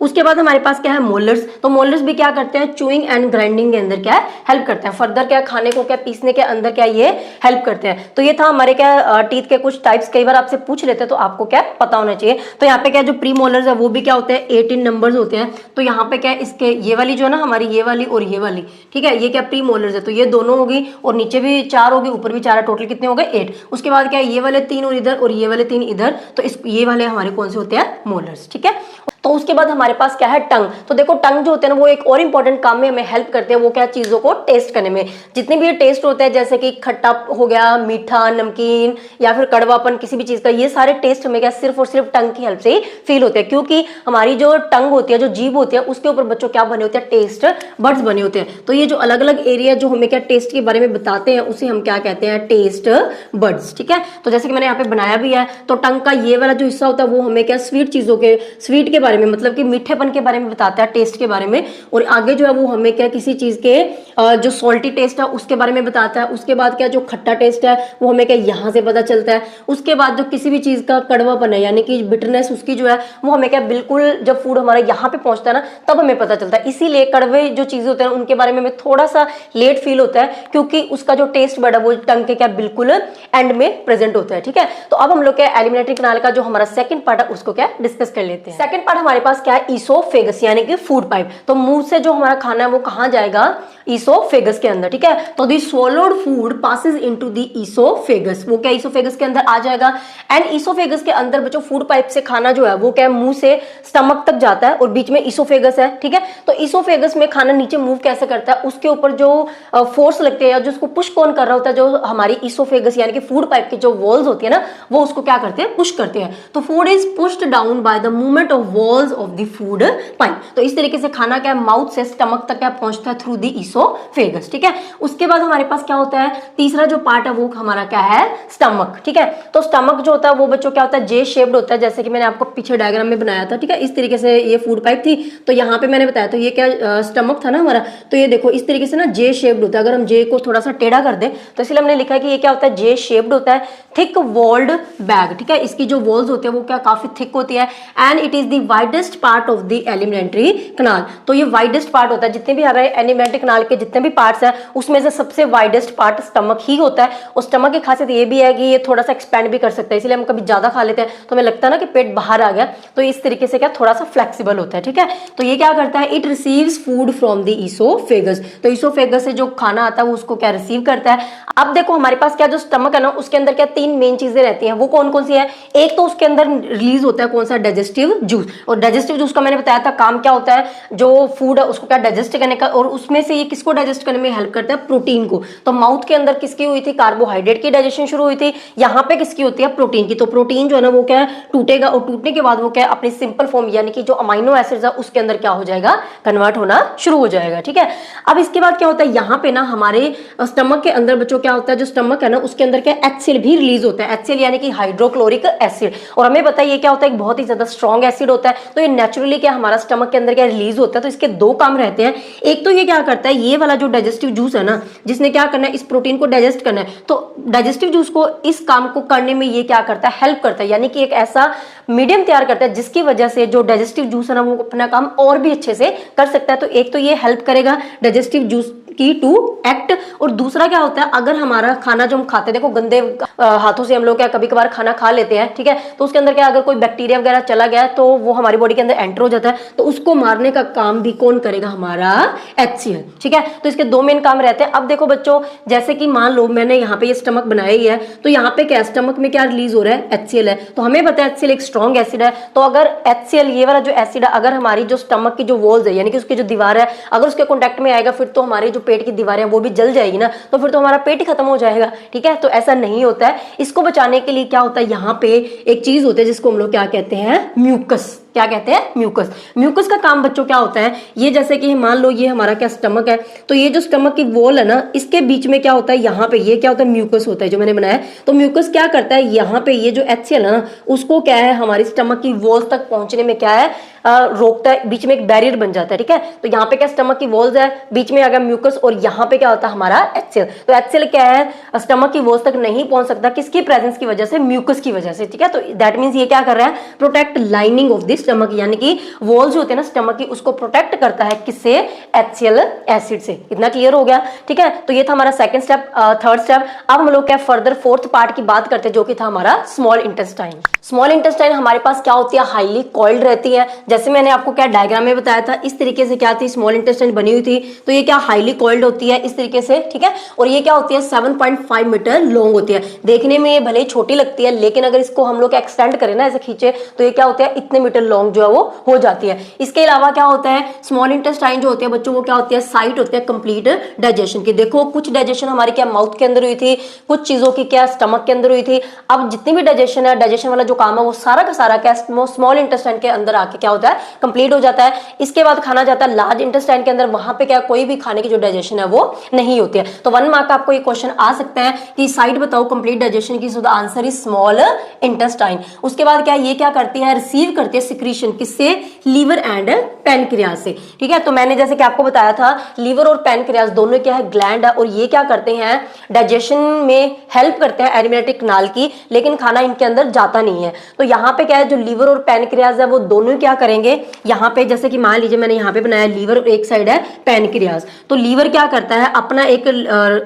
उसके बाद हमारे पास क्या है, मोलर्स। तो मोलर्स भी क्या करते हैं, चूइंग एंड ग्राइंडिंग के अंदर क्या है, हेल्प करते हैं। फर्दर क्या खाने को क्या पीसने के अंदर क्या ये हेल्प करते हैं। तो ये था हमारे क्या टीथ के कुछ टाइप्स, कई बार आपसे पूछ लेते हैं तो आपको क्या पता होना चाहिए। तो यहाँ पे क्या जो प्री मोलर्स है वो भी क्या होते हैं, 18 नंबर्स होते हैं। तो यहाँ पे क्या इसके ये वाली जो है ना हमारी, ये वाली और ये वाली, ठीक है, ये क्या प्री मोलर्स है, तो ये दोनों होगी, और नीचे भी 4 होगी, ऊपर भी 4 है, टोटल कितने हो गए 8। उसके बाद क्या ये वाले 3 और इधर, और ये वाले 3 इधर, तो इस ये वाले हमारे कौन से होते हैं, मोलर्स, ठीक है। तो उसके बाद हमारे पास क्या है, टंग। तो देखो टंग जो होते हैं ना वो एक और इंपॉर्टेंट काम में हमें हेल्प करते हैं, वो क्या चीजों को टेस्ट करने में। जितने भी ये टेस्ट होते हैं, जैसे कि खट्टा हो गया, मीठा, नमकीन या फिर कड़वापन किसी भी चीज का, ये सारे टेस्ट हमें क्या सिर्फ और सिर्फ टंग की हेल्प से ही फील होते हैं। क्योंकि हमारी जो टंग होती है, जो जीभ होती है, उसके ऊपर बच्चों क्या बने होते हैं, टेस्ट बड्स बने होते हैं। तो ये जो अलग अलग एरिया जो हमें क्या टेस्ट के बारे में बताते हैं, उसे हम क्या कहते हैं, टेस्ट बड्स, ठीक है। तो जैसे कि मैंने यहाँ पे बनाया भी है, तो टंग का ये वाला जो हिस्सा होता है वो हमें क्या स्वीट चीजों के, स्वीट के बारे में, मतलब कि मीठेपन के बारे में बताता है, टेस्ट के बारे में। और आगे जो है वो हमें क्या किसी चीज के जो सॉल्टी टेस्ट है उसके बारे में बताता है। उसके बाद क्या जो खट्टा टेस्ट है वो हमें क्या यहाँ से पता चलता है। उसके बाद जो किसी भी चीज का कड़वापन है, यानी कि बिटरनेस उसकी जो है वो हमें क्या बिल्कुल जब फूड हमारा यहाँ पे पहुंचता है ना तब हमें पता चलता है। इसीलिए कड़वे जो चीजें होते हैं उनके बारे में हमें थोड़ा सा लेट फील होता है, क्योंकि उसका जो टेस्ट बड़ा वो टंग के क्या बिल्कुल एंड में प्रेजेंट होता है, ठीक है। तो अब हम लोग क्या एलिमिनेटरी कैनाल का जो हमारा सेकंड पार्ट है उसको क्या डिस्कस कर लेते हैं। सेकंड पार्ट हमारे पास क्या है, ईसोफेगस, यानी कि फूड पाइप। तो मुंह से जो हमारा खाना है वो कहां जाएगा, ईसोफेगस के अंदर, ठीक है। तो the swallowed food passes into the oesophagus, वो क्या ईसोफेगस के अंदर आ जाएगा। एंड ईसोफेगस के अंदर बच्चों फूड पाइप से खाना जो है वो क्या मुंह से स्टमक तक जाता है, और बीच में ईसोफेगस है, ठीक है। तो ईसोफेगस में खाना नीचे मूव कैसे करता है, उसके ऊपर जो फोर्स लगती है या जो उसको पुश कौन कर रहा होता है, जो हमारी ईसोफेगस यानी कि फूड पाइप की जो वॉल्स होती है ना वो उसको क्या करते हैं, पुश करते हैं। तो food is pushed down by the movement of walls of the food pipe. तो इस तरीके से खाना क्या माउथ से स्टमक तक क्या पहुंचता है थ्रू द ईसोफेगस, ठीक है। उसके बाद हमारे पास क्या होता है, तीसरा जो पार्ट है वो हमारा क्या है, स्टमक, ठीक है। तो स्टमक जो होता है वो बच्चों क्या होता है, जे शेप्ड होता है, जैसे कि मैंने आपको पीछे डायग्राम में बनाया था, ठीक है। इस तरीके से ये फूड पाइप थी, तो यहाँ पे मैंने बताया, तो ये क्या स्टमक था ना हमारा, तो ये देखो इस तरीके से ना जे शेप्ड होता है। अगर हम जे को थोड़ा सा टेढ़ा कर दें तो इसलिए हमने लिखा है कि ये क्या होता है, जे शेप्ड होता है, थिक वॉल्ड बैग, ठीक है। इसकी जो वॉल्स होती है वो क्या काफी थिक होती है, and it is the widest part of the elementary कनाल। तो ये वाइडेस्ट पार्ट होता है, जितने भी हमारे एलिमेंट्री कनाल के जितने भी पार्ट्स हैं उसमें से सबसे वाइडेस्ट पार्ट स्टमक ही होता है। और स्टमक की खासियत ये भी है कि ये थोड़ा सा एक्सपेंड भी कर सकता है, इसलिए हम कभी ज्यादा खा लेते हैं तो हमें लगता है ना कि पेट बाहर आ गया, तो इस तरीके से क्या थोड़ा सा फ्लेक्सिबल होता है। ठीक है, तो ये क्या करता है, it receives food from the oesophagus. तो ईसोफेगस से जो खाना आता है वो उसको क्या रिसीव करता है। अब देखो हमारे पास क्या जो स्टमक है ना उसके अंदर क्या तीन मेन चीजें रहती हैं, वो कौन कौन सी है। एक तो उसके अंदर रिलीज होता है कौन सा, डाइजेस्टिव जूस। और डाइजेस्टिव जूस का मैंने बताया था काम क्या होता है, जो फूड है उसको क्या डाइजेस्ट करने का, और उसमें से ये किसको डाइजेस्ट करने में हेल्प करता है, प्रोटीन को। तो माउथ के अंदर किसकी हुई थी, कार्बोहाइड्रेट की डाइजेशन शुरू हुई थी, यहाँ पे किसकी होती है, प्रोटीन की। तो प्रोटीन जो है ना वो क्या है टूटेगा, और टूटने के बाद वो क्या है अपनी सिंपल फॉर्म यानी कि जो अमाइनो एसिड्स है उसके अंदर क्या हो जाएगा, कन्वर्ट होना शुरू हो जाएगा। ठीक है, अब इसके बाद क्या होता है, यहाँ पे ना हमारे स्टमक के अंदर बच्चों क्या होता है, जो स्टमक है ना उसके अंदर क्या HCl भी रिलीज होता है। HCl यानी कि हाइड्रोक्लोरिक एसिड, और हमें पता है ये क्या होता है, एक बहुत ही ज्यादा स्ट्रॉन्ग एसिड होता है। तो ये नेचुरली क्या हमारा स्टमक के अंदर क्या रिलीज होता है। तो इसके दो काम रहते हैं, एक तो ये क्या करता है, ये वाला जो डाइजेस्टिव जूस है ना जिसने क्या करना है, इस प्रोटीन को डाइजेस्ट करना है, तो डाइजेस्टिव जूस को इस काम को करने में ये क्या करता है, हेल्प करता है। यानी कि एक ऐसा मीडियम तैयार करता है जिसकी वजह से जो डाइजेस्टिव जूस है ना वो अपना काम और भी अच्छे से कर सकता है। तो एक तो ये हेल्प करेगा डाइजेस्टिव जूस की टू एक्ट, और दूसरा क्या होता है, अगर हमारा खाना जो हम खाते हैं, देखो गंदे हाथों से हम लोग क्या कभी कभार खाना खा लेते हैं, ठीक है, तो उसके अंदर क्या अगर कोई बैक्टीरिया वगैरह चला गया तो वो हमारी बॉडी के अंदर एंटर हो जाता है, तो उसको मारने का काम भी कौन करेगा, हमारा HCl। ठीक है, तो इसके दो मेन काम रहते हैं। अब देखो बच्चों, जैसे कि मान लो मैंने यहाँ पे ये स्टमक बनाया ही है, तो यहाँ पे क्या स्टमक में क्या रिलीज हो रहा है, HCl है। तो हमें पता है HCl एक स्ट्रॉन्ग एसिड है, तो अगर HCl ये वाला जो एसिड है अगर हमारी जो स्टमक की जो वॉल्स है यानी कि उसकी जो दीवार है अगर उसके कॉन्टेक्ट में आएगा, फिर तो हमारी जो पेट की दीवार है वो भी जल जाएगी ना, तो फिर तो हमारा पेट ही खत्म हो जाएगा। ठीक है, तो ऐसा नहीं होता है। इसको बचाने के लिए क्या होता है, यहाँ पे एक चीज होती है जिसको हम लोग क्या कहते हैं, म्यूकस। क्या कहते हैं, म्यूकस। म्यूकस का काम बच्चों क्या होता है, ये जैसे कि मान लो ये हमारा क्या स्टमक है, तो ये जो स्टमक की वॉल है ना इसके बीच में क्या होता है, यहाँ पे ये क्या होता है, म्यूकस होता है जो मैंने बनाया। तो म्यूकस क्या करता है, यहाँ पे ये जो HCl है ना उसको क्या है हमारी स्टमक की वॉल्स तक पहुंचने में क्या है रोकता है, बीच में एक बैरियर बन जाता है। ठीक है, तो यहाँ पे क्या स्टमक की वॉल्स है, बीच में आ गया म्यूकस, और यहाँ पे क्या होता है हमारा HCl। तो HCl क्या है, स्टमक की वॉल्स तक नहीं पहुंच सकता, किसकी प्रेजेंस की वजह से, म्यूकस की वजह से। ठीक है, तो दैट मींस ये क्या कर रहा है, protect lining of the stomach, यानी कि वॉल्स जो होते हैं ना स्टमक की उसको प्रोटेक्ट करता है, किससे, HCl एसिड से। इतना क्लियर हो गया। ठीक है, तो ये था हमारा सेकंड स्टेप। थर्ड स्टेप, अब हम लोग क्या फर्दर फोर्थ पार्ट की बात करते हैं जो कि था हमारा स्मॉल इंटेस्टाइन। स्मॉल इंटेस्टाइन हमारे पास क्या होती है, हाईली कॉइल्ड रहती है। जैसे मैंने आपको क्या डायग्राम में बताया था, इस तरीके से क्या थी स्मॉल इंटेस्टाइन बनी हुई थी, तो ये क्या हाईली कॉइल्ड होती है इस तरीके से। ठीक है, और ये क्या होती है 7.5 मीटर लॉन्ग होती है। देखने में ये भले छोटी लगती है, लेकिन अगर इसको हम लोग एक्सटेंड करें ना ऐसे खींचे, तो ये क्या होता है इतने मीटर लॉन्ग जो है वो हो जाती है। इसके अलावा क्या होता है, स्मॉल इंटेस्टाइन जो होती है बच्चों, वो क्या होती है, साइट होती है कंप्लीट डाइजेशन की। देखो कुछ डाइजेशन हमारी क्या माउथ के अंदर हुई थी, कुछ चीजों की क्या स्टमक के अंदर हुई थी। अब जितनी भी डाइजेशन है, डाइजेशन वाला जो काम है वो सारा का सारा क्या स्मॉल इंटेस्टाइन के अंदर आके क्या होता है, कंप्लीट हो जाता है। इसके बाद खाना जाता है लार्ज इंटेस्टाइन के अंदर, वहां पे क्या कोई भी खाने की जो डाइजेशन है वो नहीं होती है। तो 1 मार्क का आपको ये क्वेश्चन आ सकता है कि साइड बताओ कंप्लीट डाइजेशन की, so the answer is small intestine. उसके बाद क्या ये क्या करती है, रिसीव करती है सिक्रीशन, किससे, लीवर एंड पैनक्रियाज से। ठीक है, तो मैंने जैसे कि आपको बताया था लीवर और पैनक्रियाज दोनों क्या है, ग्लैंड है, और ये क्या करते हैं, डाइजेशन में हेल्प करते हैं एलिमेंट्री कनाल की, लेकिन खाना इनके अंदर जाता नहीं है। तो यहाँ पे क्या है, जो लीवर और पैनक्रियाज है वो दोनों क्या करेंगे, यहाँ पे जैसे कि मान लीजिए मैंने यहाँ पे बनाया लीवर और एक साइड है पैनक्रियाज, तो लीवर क्या करता है अपना एक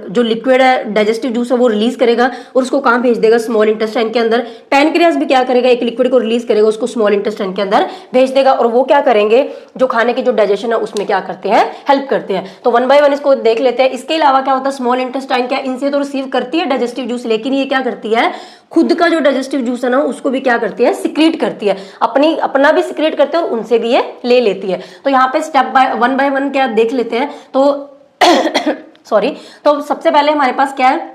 जो लिक्विड है डाइजेस्टिव जूस है वो रिलीज करेगा और उसको कहाँ भेज देगा, स्मॉल इंटेस्टाइन के अंदर। पैनक्रियाज भी क्या करेगा, एक लिक्विड को रिलीज करेगा, उसको स्मॉल इंटेस्टाइन के अंदर भेज देगा, और वो क्या करेंगे, जो खाने की जो डाइजेशन है उसमें क्या करते हैं, हेल्प करते हैं। तो 1 बाय 1 इसको देख लेते हैं। इसके अलावा क्या होता है, स्मॉल इंटेस्टाइन क्या इनसे तो रिसीव करती है डाइजेस्टिव जूस, लेकिन ये क्या करती है, खुद का जो डाइजेस्टिव जूस है ना उसको भी क्या करती है, सिक्रीट करती है, अपना भी सिक्रीट करती है और उनसे भी ये ले लेती है। तो यहाँ पे स्टेप बाय 1 बाय 1 क्या देख लेते हैं। तो सॉरी, तो सबसे पहले हमारे पास क्या है,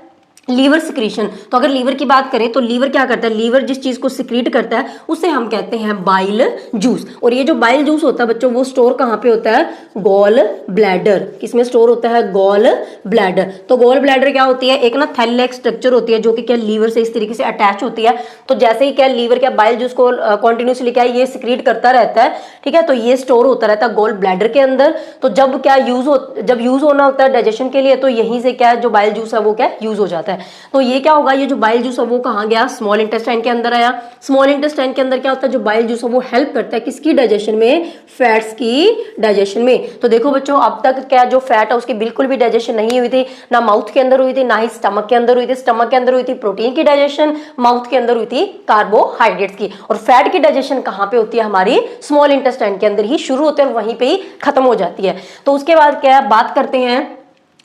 लीवर सिक्रीशन। तो अगर लीवर की बात करें तो लीवर क्या करता है, लीवर जिस चीज को सिक्रीट करता है उसे हम कहते हैं बाइल जूस। और ये जो बाइल जूस होता है बच्चों वो स्टोर कहाँ पे होता है, गॉल ब्लैडर। किसमें स्टोर होता है, गॉल ब्लैडर। तो गॉल ब्लैडर क्या होती है, एक ना थैली लाइक स्ट्रक्चर होती है जो कि क्या लीवर से इस तरीके से अटैच होती है। तो जैसे ही क्या लीवर क्या बाइल जूस को कॉन्टिन्यूसली क्या ये सिक्रीट करता रहता है, ठीक है, तो ये स्टोर होता रहता है गॉल ब्लैडर के अंदर। तो जब क्या जब यूज होना होता है डाइजेशन के लिए, तो यहीं से क्या जो बाइल जूस है वो क्या यूज हो जाता है। तो ये क्या होगा, ये जो बाइल जूस है वो कहाँ गया, स्मॉल इंटेस्टाइन के अंदर आया। स्मॉल इंटेस्टाइन के अंदर क्या होता है, जो बाइल जूस है वो हेल्प करता है किसकी डाइजेशन में, फैट्स की डाइजेशन में। तो देखो बच्चों, अब तक क्या जो फैट है उसकी बिल्कुल भी डाइजेशन नहीं हुई थी, ना माउथ के अंदर हुई थी, ना ही स्टमक के अंदर हुई थी। स्टमक के अंदर हुई थी प्रोटीन की डाइजेशन, माउथ के अंदर हुई थी कार्बोहाइड्रेट्स की। और फैट की डाइजेशन कहाँ पे होती है, हमारी स्मॉल इंटेस्टाइन के अंदर ही शुरू होती है और वहीं पे ही खत्म हो जाती है। तो उसके बाद क्या बात करते हैं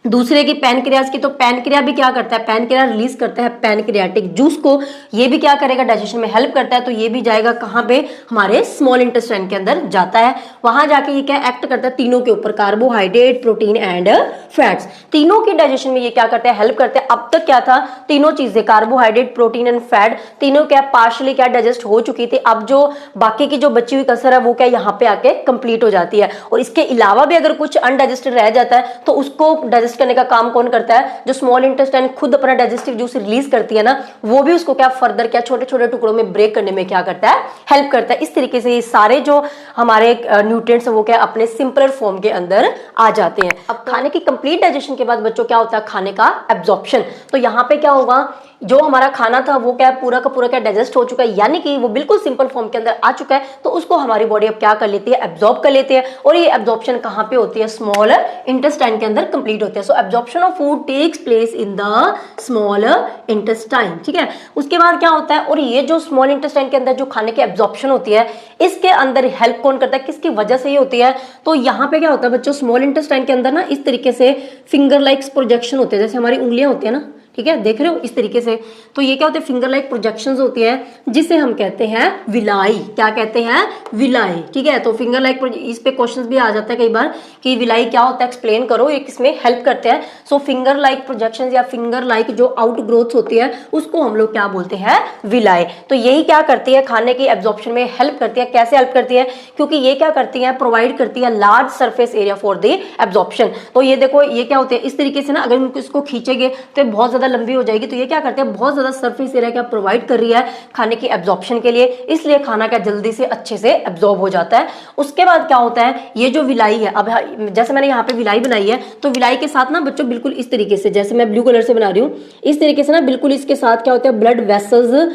दूसरे की, पैनक्रियाज की। तो पैनक्रिया भी क्या करता है, पैनक्रिया रिलीज करता है पैनक्रियाटिक जूस को। ये भी क्या करेगा, डाइजेशन में हेल्प करता है। तो ये भी जाएगा कहाँ पे, हमारे स्मॉल इंटेस्टाइन के अंदर जाता है। वहां जाके ये क्या एक्ट करता है, तीनों के ऊपर, कार्बोहाइड्रेट, प्रोटीन एंड फैट्स, तीनों की डाइजेशन में ये क्या करते हैं, हेल्प करते हैं। अब तक क्या था, तीनों चीजें, कार्बोहाइड्रेट, प्रोटीन एंड फैट, तीनों क्या पार्शली क्या डाइजेस्ट हो चुकी थी। अब जो बाकी की जो बची हुई कसर है वो क्या यहाँ पे आके कंप्लीट हो जाती है। और इसके अलावा भी अगर कुछ अनडाइजेस्टेड रह जाता है तो उसको डाइजेस्ट करने का काम कौन करता है, जो स्मॉल इंटेस्टाइन खुद अपना डाइजेस्टिव जूस रिलीज करती है ना, वो भी उसको क्या फर्दर क्या छोटे छोटे टुकड़ों में ब्रेक करने में क्या करता है, हेल्प करता है। इस तरीके से ये सारे जो हमारे न्यूट्रिएंट्स है वो क्या अपने सिंपलर फॉर्म के अंदर आ जाते हैं। अब खाने की कंप्लीट डाइजेशन के बाद बच्चों क्या होता है, खाने का एब्जॉर्प्शन। तो यहाँ पे क्या होगा, जो हमारा खाना था वो क्या पूरा का पूरा क्या डाइजेस्ट हो चुका है, यानी कि वो बिल्कुल सिंपल फॉर्म के अंदर आ चुका है। तो उसको हमारी बॉडी अब क्या कर लेती है, एब्जॉर्ब कर लेती है। और ये एब्जॉर्प्शन कहाँ पे होती है, स्मॉल इंटेस्टाइन के अंदर कंप्लीट होती है। So absorption of food takes place in the small intestine, ठीक है। उसके बाद क्या होता है, और ये जो स्मॉल इंटेस्टाइन के अंदर जो खाने की एब्जॉर्प्शन होती है, इसके अंदर हेल्प कौन करता है, किसकी वजह से ये होती है। तो यहाँ पे क्या होता है बच्चों, स्मॉल इंटेस्टाइन के अंदर ना इस तरीके से फिंगर लाइक्स प्रोजेक्शन होते हैं, जैसे हमारी उंगलियां होती है ना, ठीक है, देख रहे हो इस तरीके से। तो ये क्या होते हैं, फिंगर लाइक प्रोजेक्शंस होती है, जिसे हम कहते हैं विलाई। क्या कहते हैं, विलाई, ठीक है। तो फिंगर लाइक, इस पे क्वेश्चंस भी आ जाता है कई बार कि विलाई क्या होता है, एक्सप्लेन करो, ये किसमें हेल्प करते हैं। सो फिंगर लाइक प्रोजेक्शंस या फिंगर लाइक जो आउट ग्रोथ होती है उसको हम लोग क्या बोलते हैं, विलाई। तो यही क्या करती है, खाने की एब्जॉर्प्शन में हेल्प करती है। कैसे हेल्प करती है, क्योंकि ये क्या करती है, प्रोवाइड करती है large surface area for the absorption. तो ये देखो, ये क्या होते हैं, इस तरीके से ना अगर इसको खींचेंगे तो बहुत ज्यादा लंबी हो जाएगी। तो ये क्या करते हैं, बहुत ज्यादा सरफेस एरिया क्या प्रोवाइड कर रही है खाने की एब्जॉर्प्शन के लिए, इसलिए खाना क्या जल्दी से अच्छे से एब्जॉर्ब हो जाता है। उसके बाद क्या होता है, ये जो विलाई है, अब जैसे मैंने यहाँ पे विलाई बनाई है, तो विलाई के साथ ना बच्चों बिल्कुल इस तरीके से, जैसे मैं ब्लू कलर से बना रही हूँ, इस तरीके से ना बिल्कुल इसके साथ क्या होता है, ब्लड वेसल्स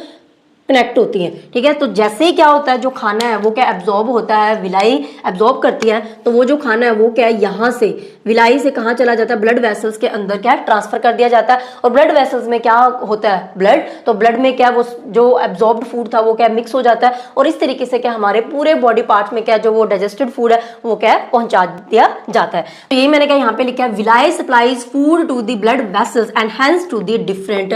कनेक्ट होती है, ठीक है। तो जैसे ही क्या होता है, जो खाना है वो क्या एब्जॉर्ब होता है, विलाई एब्जॉर्ब करती है, तो वो जो खाना है वो क्या है, यहाँ से विलाई से कहाँ चला जाता है, ब्लड वेसल्स के अंदर क्या ट्रांसफर कर दिया जाता है। और ब्लड वेसल्स में क्या होता है, ब्लड, तो ब्लड में क्या वो जो एब्जॉर्ब्ड फूड था वो क्या मिक्स हो जाता है। और इस तरीके से क्या हमारे पूरे बॉडी पार्ट में क्या जो वो डाइजेस्टेड फूड है वो क्या पहुंचा दिया जाता है। तो यही मैंने क्या यहाँ पे लिखा है, villi supplies food to the blood vessels and hence to the different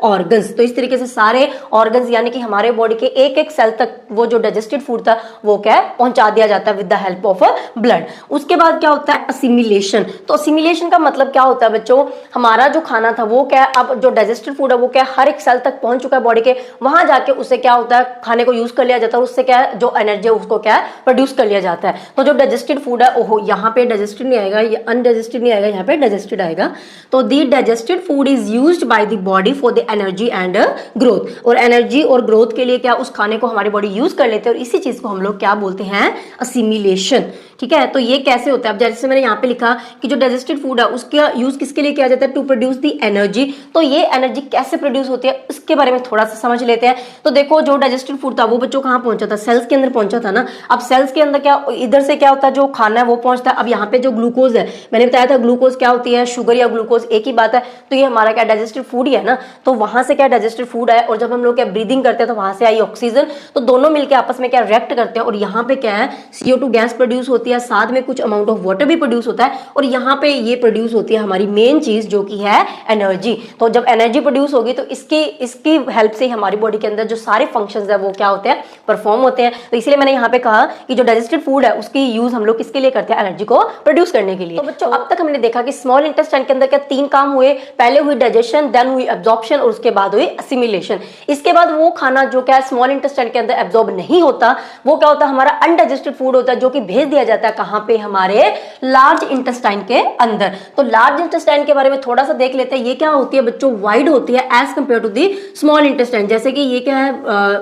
organs. तो इस तरीके से सारे ऑर्गन्स यानी कि हमारे बॉडी के एक एक सेल तक वो जो डाइजेस्टेड फूड था वो क्या पहुंचा दिया जाता है with the help of blood. उसके बाद क्या होता है, असिमिलेशन। तो असिमिलेशन का मतलब क्या होता है बच्चों, हमारा जो खाना था वो क्या अब जो डाइजेस्टेड फूड है वो क्या हर एक सेल तक पहुंच चुका है बॉडी के, वहां जाके उसे क्या होता है, खाने को यूज कर लिया जाता है, उससे क्या जो एनर्जी है उसको क्या प्रोड्यूस कर लिया जाता है। तो जो डाइजेस्टेड फूड है ओहो यहाँ पे डाइजेस्टेड नहीं आएगा, ये अनडाइजेस्टेड नहीं आएगा, यहाँ पे डाइजेस्टेड आएगा। तो the digested food is used by the body for the energy and growth. और एनर्जी और ग्रोथ के लिए क्या उस खाने को हमारी बॉडी यूज कर लेते हैं, और इसी चीज को हम लोग क्या बोलते हैं, असिमिलेशन, ठीक है। तो ये कैसे होता है, अब जैसे मैंने यहाँ पे लिखा कि जो डाइजेस्टेड फूड है उसका यूज किसके लिए किया जाता है, टू प्रोड्यूस दी एनर्जी। तो ये एनर्जी कैसे प्रोड्यूस होती है इसके बारे में थोड़ा सा समझ लेते हैं। तो देखो जो डाइजेस्टेड फूड था वो बच्चों कहाँ पहुंचा था, सेल्स के अंदर पहुंचा था ना। अब सेल्स के अंदर क्या इधर से क्या होता है, जो खाना है वो पहुंचता है। अब यहाँ पे जो ग्लूकोज है, मैंने बताया था ग्लूकोज क्या होती है, शुगर या ग्लूकोज एक ही बात है। तो ये हमारा क्या डाइजेस्टेड फूड ही है ना, तो वहां से क्या डाइजेस्टेड फूड है, और जब हम लोग क्या ब्रीदिंग करते हैं तो वहां से आई ऑक्सीजन, तो दोनों मिलकर आपस में क्या रिएक्ट करते हैं, और यहाँ पे क्या है CO2 गैस प्रोड्यूस होती है, साथ में कुछ अमाउंट ऑफ वाटर भी प्रोड्यूस होता है, और यहाँ पे ये प्रोड्यूस होती है हमारी मेन चीज जो कि है एनर्जी। तो जब एनर्जी प्रोड्यूस होगी तो इसकी हेल्प से हमारी बॉडी के अंदर जो सारे फंक्शंस है वो क्या होते हैं, परफॉर्म होते हैं। तो इसलिए मैंने यहाँ पे कहा कि जो डाइजेस्टेड फूड है उसकी यूज हम लोग किसके लिए करते हैं, एनर्जी को प्रोड्यूस करने के लिए। तो बच्चों अब तक हमने देखा कि स्मॉल इंटेस्टाइन के अंदर क्या 3 काम हुए, पहले हुई डाइजेशन, देन हुई एब्जॉर्प्शन, और उसके बाद हुई असिमिलेशन। इसके बाद वो खाना जो क्या स्मॉल इंटेस्टाइन के अंदर एब्जॉर्ब नहीं होता वो क्या होता है, हमारा अनडाइजेस्टेड फूड होता है, जो कि भेज दिया जाता है कहां पे, हमारे लार्ज इंटेस्टाइन के अंदर। तो लार्ज इंटेस्टाइन के बारे में थोड़ा सा देख लेते हैं। ये क्या होती है बच्चों, वाइड होती है as compare to the small intestine. जैसे कि ये क्या है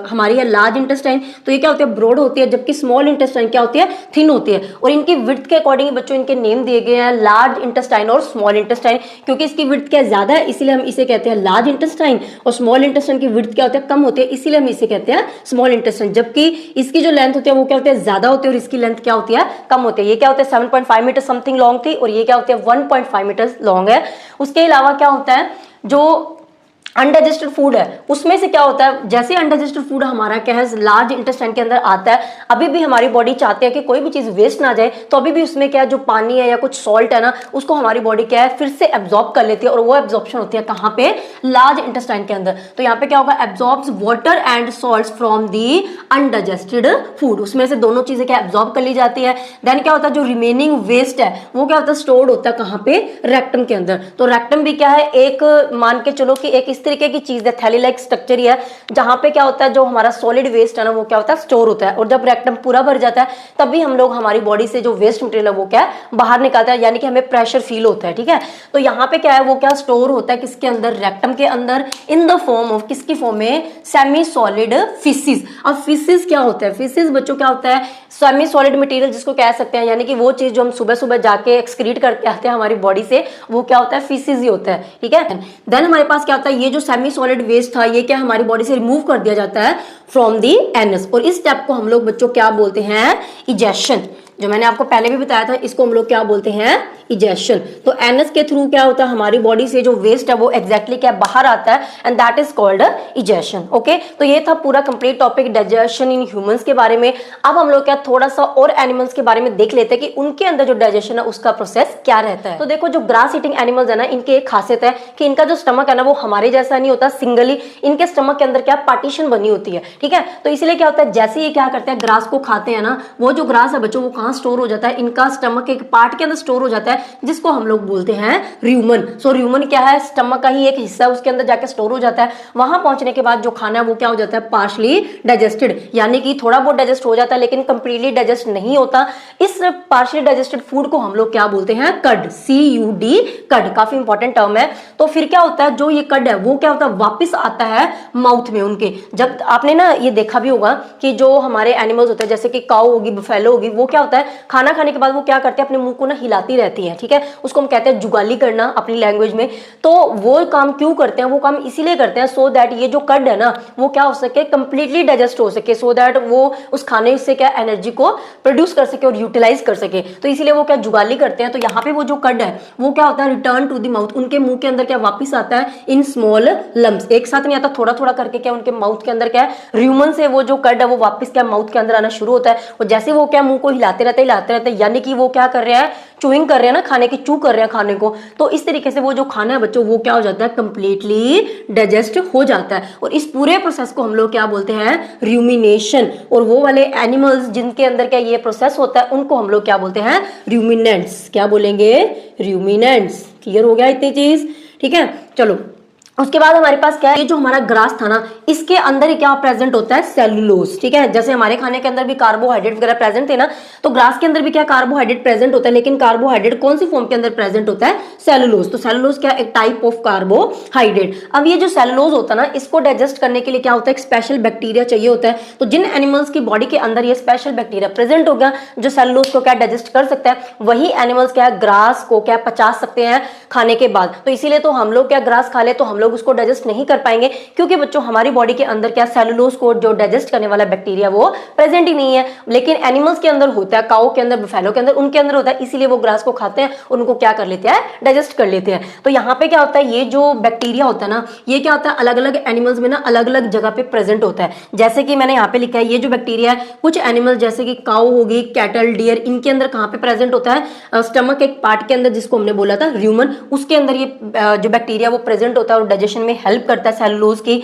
हमारी है लार्ज इंटेस्टाइन, तो ये क्या होती है, ब्रॉड होती है, जबकि स्मॉल इंटेस्टाइन क्या होती है, थिन होती है। और इनकी विड्थ के अकॉर्डिंग बच्चों इनके नेम दिए गए हैं, लार्ज इंटेस्टाइन और स्मॉल इंटेस्टाइन। क्योंकि इसकी विड्थ क्या ज्यादा है इसीलिए हम इसे कहते हैं लार्ज इंटेस्टाइन, और स्मॉल इंटेस्टाइन की विड्थ क्या होती है, कम होती है, इसीलिए हम इसे कहते हैं स्मॉल इंटेस्टाइन। जबकि इसकी जो लेंथ होती है वो क्या होती है, ज्यादा होती है, और इसकी लेंथ क्या होती है, कम होती है। ये क्या होता है 7.5 मीटर समथिंग लॉन्ग थी, और ये क्या होती है 1.5 मीटर लॉन्ग है। उसके अलावा क्या होता है, जो अनडाइजेस्टेड फूड है उसमें से क्या होता है, जैसे अनडाइजेस्टेड फूड हमारा क्या है लार्ज इंटेस्टाइन के अंदर आता है, अभी भी हमारी बॉडी चाहती है कि कोई भी चीज वेस्ट ना जाए, तो अभी भी उसमें क्या है, जो पानी है या कुछ सॉल्ट है ना, उसको हमारी बॉडी क्या है फिर से एब्जॉर्ब कर लेती है, और वो एब्जॉर्प्शन होती है कहां पे, लार्ज इंटेस्टाइन के अंदर। तो यहाँ पे क्या होगा, absorbs water and salts from the undigested food, उसमें से दोनों चीजें क्या एब्जॉर्ब कर ली जाती है। देन क्या होता है, जो रिमेनिंग वेस्ट है वो क्या होता है, स्टोर्ड होता है कहां पे, रेक्टम के अंदर। तो रेक्टम भी क्या है, एक मान के चलो कि एक इस तरीके की चीज है, थैली लाइक स्ट्रक्चर ही है, जहां पे क्या होता है, जो हमारा सॉलिड वेस्ट है ना वो क्या होता है, स्टोर होता है। और जब रेक्टम पूरा भर जाता है तभी हम लोग हमारी बॉडी से जो वेस्ट मटेरियल है वो क्या है, बाहर निकालता है, यानी कि हमें प्रेशर फील होता है। ठीक है, तो यहाँ पे क्या है, वो क्या स्टोर होता है किसके अंदर, रेक्टम के अंदर, इन द फॉर्म ऑफ, किसकी फॉर्म में, सेमी सॉलिड फिसिस। अब फिसिस क्या होता है, फिसिस बच्चों क्या होता है, सेमी सॉलिड मटेरियल जिसको कह सकते हैं, यानी कि वो चीज जो हम सुबह सुबह जाके एक्सक्रीट करके आते हैं हमारी बॉडी से, वो क्या होता है, फिसिस ही होता है। ठीक है, देन हमारे पास क्या होता है, ये जो सेमी सॉलिड वेस्ट था ये क्या हमारी बॉडी से रिमूव कर दिया जाता है फ्रॉम दी एनस, और इस स्टेप को हम लोग बच्चों क्या बोलते हैं, इजेक्शन। जो मैंने आपको पहले भी बताया था, इसको हम लोग क्या बोलते हैं, इजेक्शन। तो एनस के थ्रू क्या होता है, हमारी बॉडी से जो वेस्ट है वो एग्जैक्टली क्या बाहर आता है, and that is called ejection. Okay, तो ये था पूरा complete topic digestion in humans के बारे में। अब हम लोग क्या थोड़ा सा और एनिमल्स के बारे में देख लेते हैं कि उनके अंदर जो डाइजेशन है उसका प्रोसेस क्या रहता है। तो देखो, जो ग्रास ईटिंग एनिमल्स है ना, इनकी एक खासियत है कि इनका जो स्टमक है ना वो हमारे जैसा नहीं होता सिंगली, इनके स्टमक के अंदर क्या पार्टीशन बनी होती है। ठीक है, तो इसलिए क्या होता है, जैसे ये क्या करते हैं, ग्रास को खाते हैं ना, वो जो ग्रास है बच्चों वो कहाँ स्टोर हो जाता है, इनका स्टमक के एक पार्ट के अंदर स्टोर हो जाता है, जिसको हम लोग बोलते हैं र्यूमन। सो र्यूमन क्या है, स्टमक का ही एक हिस्सा है, उसके अंदर जाके स्टोर हो जाता है। वहां पहुंचने के बाद जो खाना है वो क्या हो जाता है, पार्शली डाइजेस्टेड, यानी कि थोड़ा बहुत डाइजेस्ट हो जाता है लेकिन कंप्लीटली डाइजेस्ट नहीं होता। इस पार्शली डाइजेस्टेड फूड को हम लोग क्या बोलते हैं, कड, CUD, कड, काफी इंपॉर्टेंट टर्म है। तो फिर क्या होता है, जो ये कड है वो क्या होता है, वापस आता है माउथ में उनके। जब आपने ना ये देखा भी होगा कि जो हमारे एनिमल्स होते हैं, जैसे कि काऊ होगी, बफेलो होगी, वो क्या होता है, खाना खाने के बाद वो क्या करते हैं, अपने मुंह को ना हिलाती रहती है। ठीक है, उसको हम कहते हैं जुगाली करना अपनी लैंग्वेज में। तो वो काम क्यों करते हैं, वो काम इसीलिए करते हैं सो दैट ये जो कड है ना वो क्या हो सके, कंप्लीटली डाइजेस्ट हो सके, सो दैट वो उस खाने से क्या एनर्जी को प्रोड्यूस कर सके और यूटिलाइज कर सके। तो इसीलिए वो क्या जुगाली करते हैं। तो यहाँ पे वो जो कड है वो क्या होता है, रिटर्न टू द माउथ, उनके मुंह के अंदर क्या वापस आता है इन स्मॉल लम्प्स, एक साथ नहीं आता, थोड़ा थोड़ा करके क्या उनके माउथ के अंदर क्या है, र्यूमन से वो जो कड है वो वापस क्या माउथ के अंदर आना शुरू होता है। और जैसे वो क्या मुंह को हिलाते रहते हैं, यानी कि वो क्या कर रहे हैं, चूइंग कर रहे हैं ना, खाने की चू कर रहे हैं खाने को। तो इस तरीके से वो जो खाना है बच्चों वो क्या हो जाता है, कंप्लीटली डाइजेस्ट हो जाता है। और इस पूरे प्रोसेस को हम लोग क्या बोलते हैं, रूमिनेशन। और वो वाले एनिमल्स जिनके अंदर क्या ये प्रोसेस होता है उनको हम लोग क्या बोलते हैं, रूमिनेंट्स। क्या बोलेंगे, रूमिनेंट्स। क्लियर हो गया इतनी चीज, ठीक है। चलो, उसके बाद हमारे पास क्या है, ये जो हमारा ग्रास था ना इसके अंदर ही क्या प्रेजेंट होता है, सेलुलोज। ठीक है, जैसे हमारे खाने के अंदर भी कार्बोहाइड्रेट वगैरह प्रेजेंट थे ना, तो ग्रास के अंदर भी क्या कार्बोहाइड्रेट प्रेजेंट होता है, लेकिन कार्बोहाइड्रेट कौन सी फॉर्म के अंदर प्रेजेंट होता है, सेलुलोज। तो सेलुलोज क्या एक टाइप ऑफ कार्बोहाइड्रेट। अब ये जो सेलुलोज होता है ना, इसको डाइजेस्ट करने के लिए क्या होता है, एक स्पेशल बैक्टीरिया चाहिए होता है। तो जिन एनिमल्स की बॉडी के अंदर ये स्पेशल बैक्टीरिया प्रेजेंट होगा जो सेलुलोज को क्या डाइजेस्ट कर सकता है, वही एनिमल्स क्या ग्रास को क्या पचा सकते हैं खाने के बाद। तो इसीलिए तो हम लोग क्या ग्रास खा ले तो हम लोग उसको डाइजेस्ट नहीं कर पाएंगे, क्योंकि बच्चों हमारी बॉडी के अंदर क्या सेलुलोज को जो डाइजेस्ट करने वाला बैक्टीरिया वो प्रेजेंट ही नहीं है। लेकिन एनिमल्स के अंदर होता है, काऊ के अंदर, बफेलो के अंदर, उनके अंदर होता है, इसीलिए वो ग्रास को खाते हैं, उनको क्या कर लेते हैं, डाइजेस्ट कर लेते हैं। तो यहाँ पे क्या होता है, ये जो बैक्टीरिया होता है ना, ये क्या होता है अलग अलग एनिमल्स में ना अलग अलग जगह पे प्रेजेंट होता है। जैसे कि मैंने यहाँ पे लिखा है, ये जो बैक्टीरिया है कुछ एनिमल जैसे कि काऊ होगी, कैटल, डियर, इनके अंदर कहाँ पे प्रेजेंट होता है, स्टमक एक पार्ट के अंदर जिसको हमने बोला था र्यूमन, उसके अंदर ये जो बैक्टीरिया वो प्रेजेंट होता है और डाइजेशन में हेल्प करता है सेलुलोज की।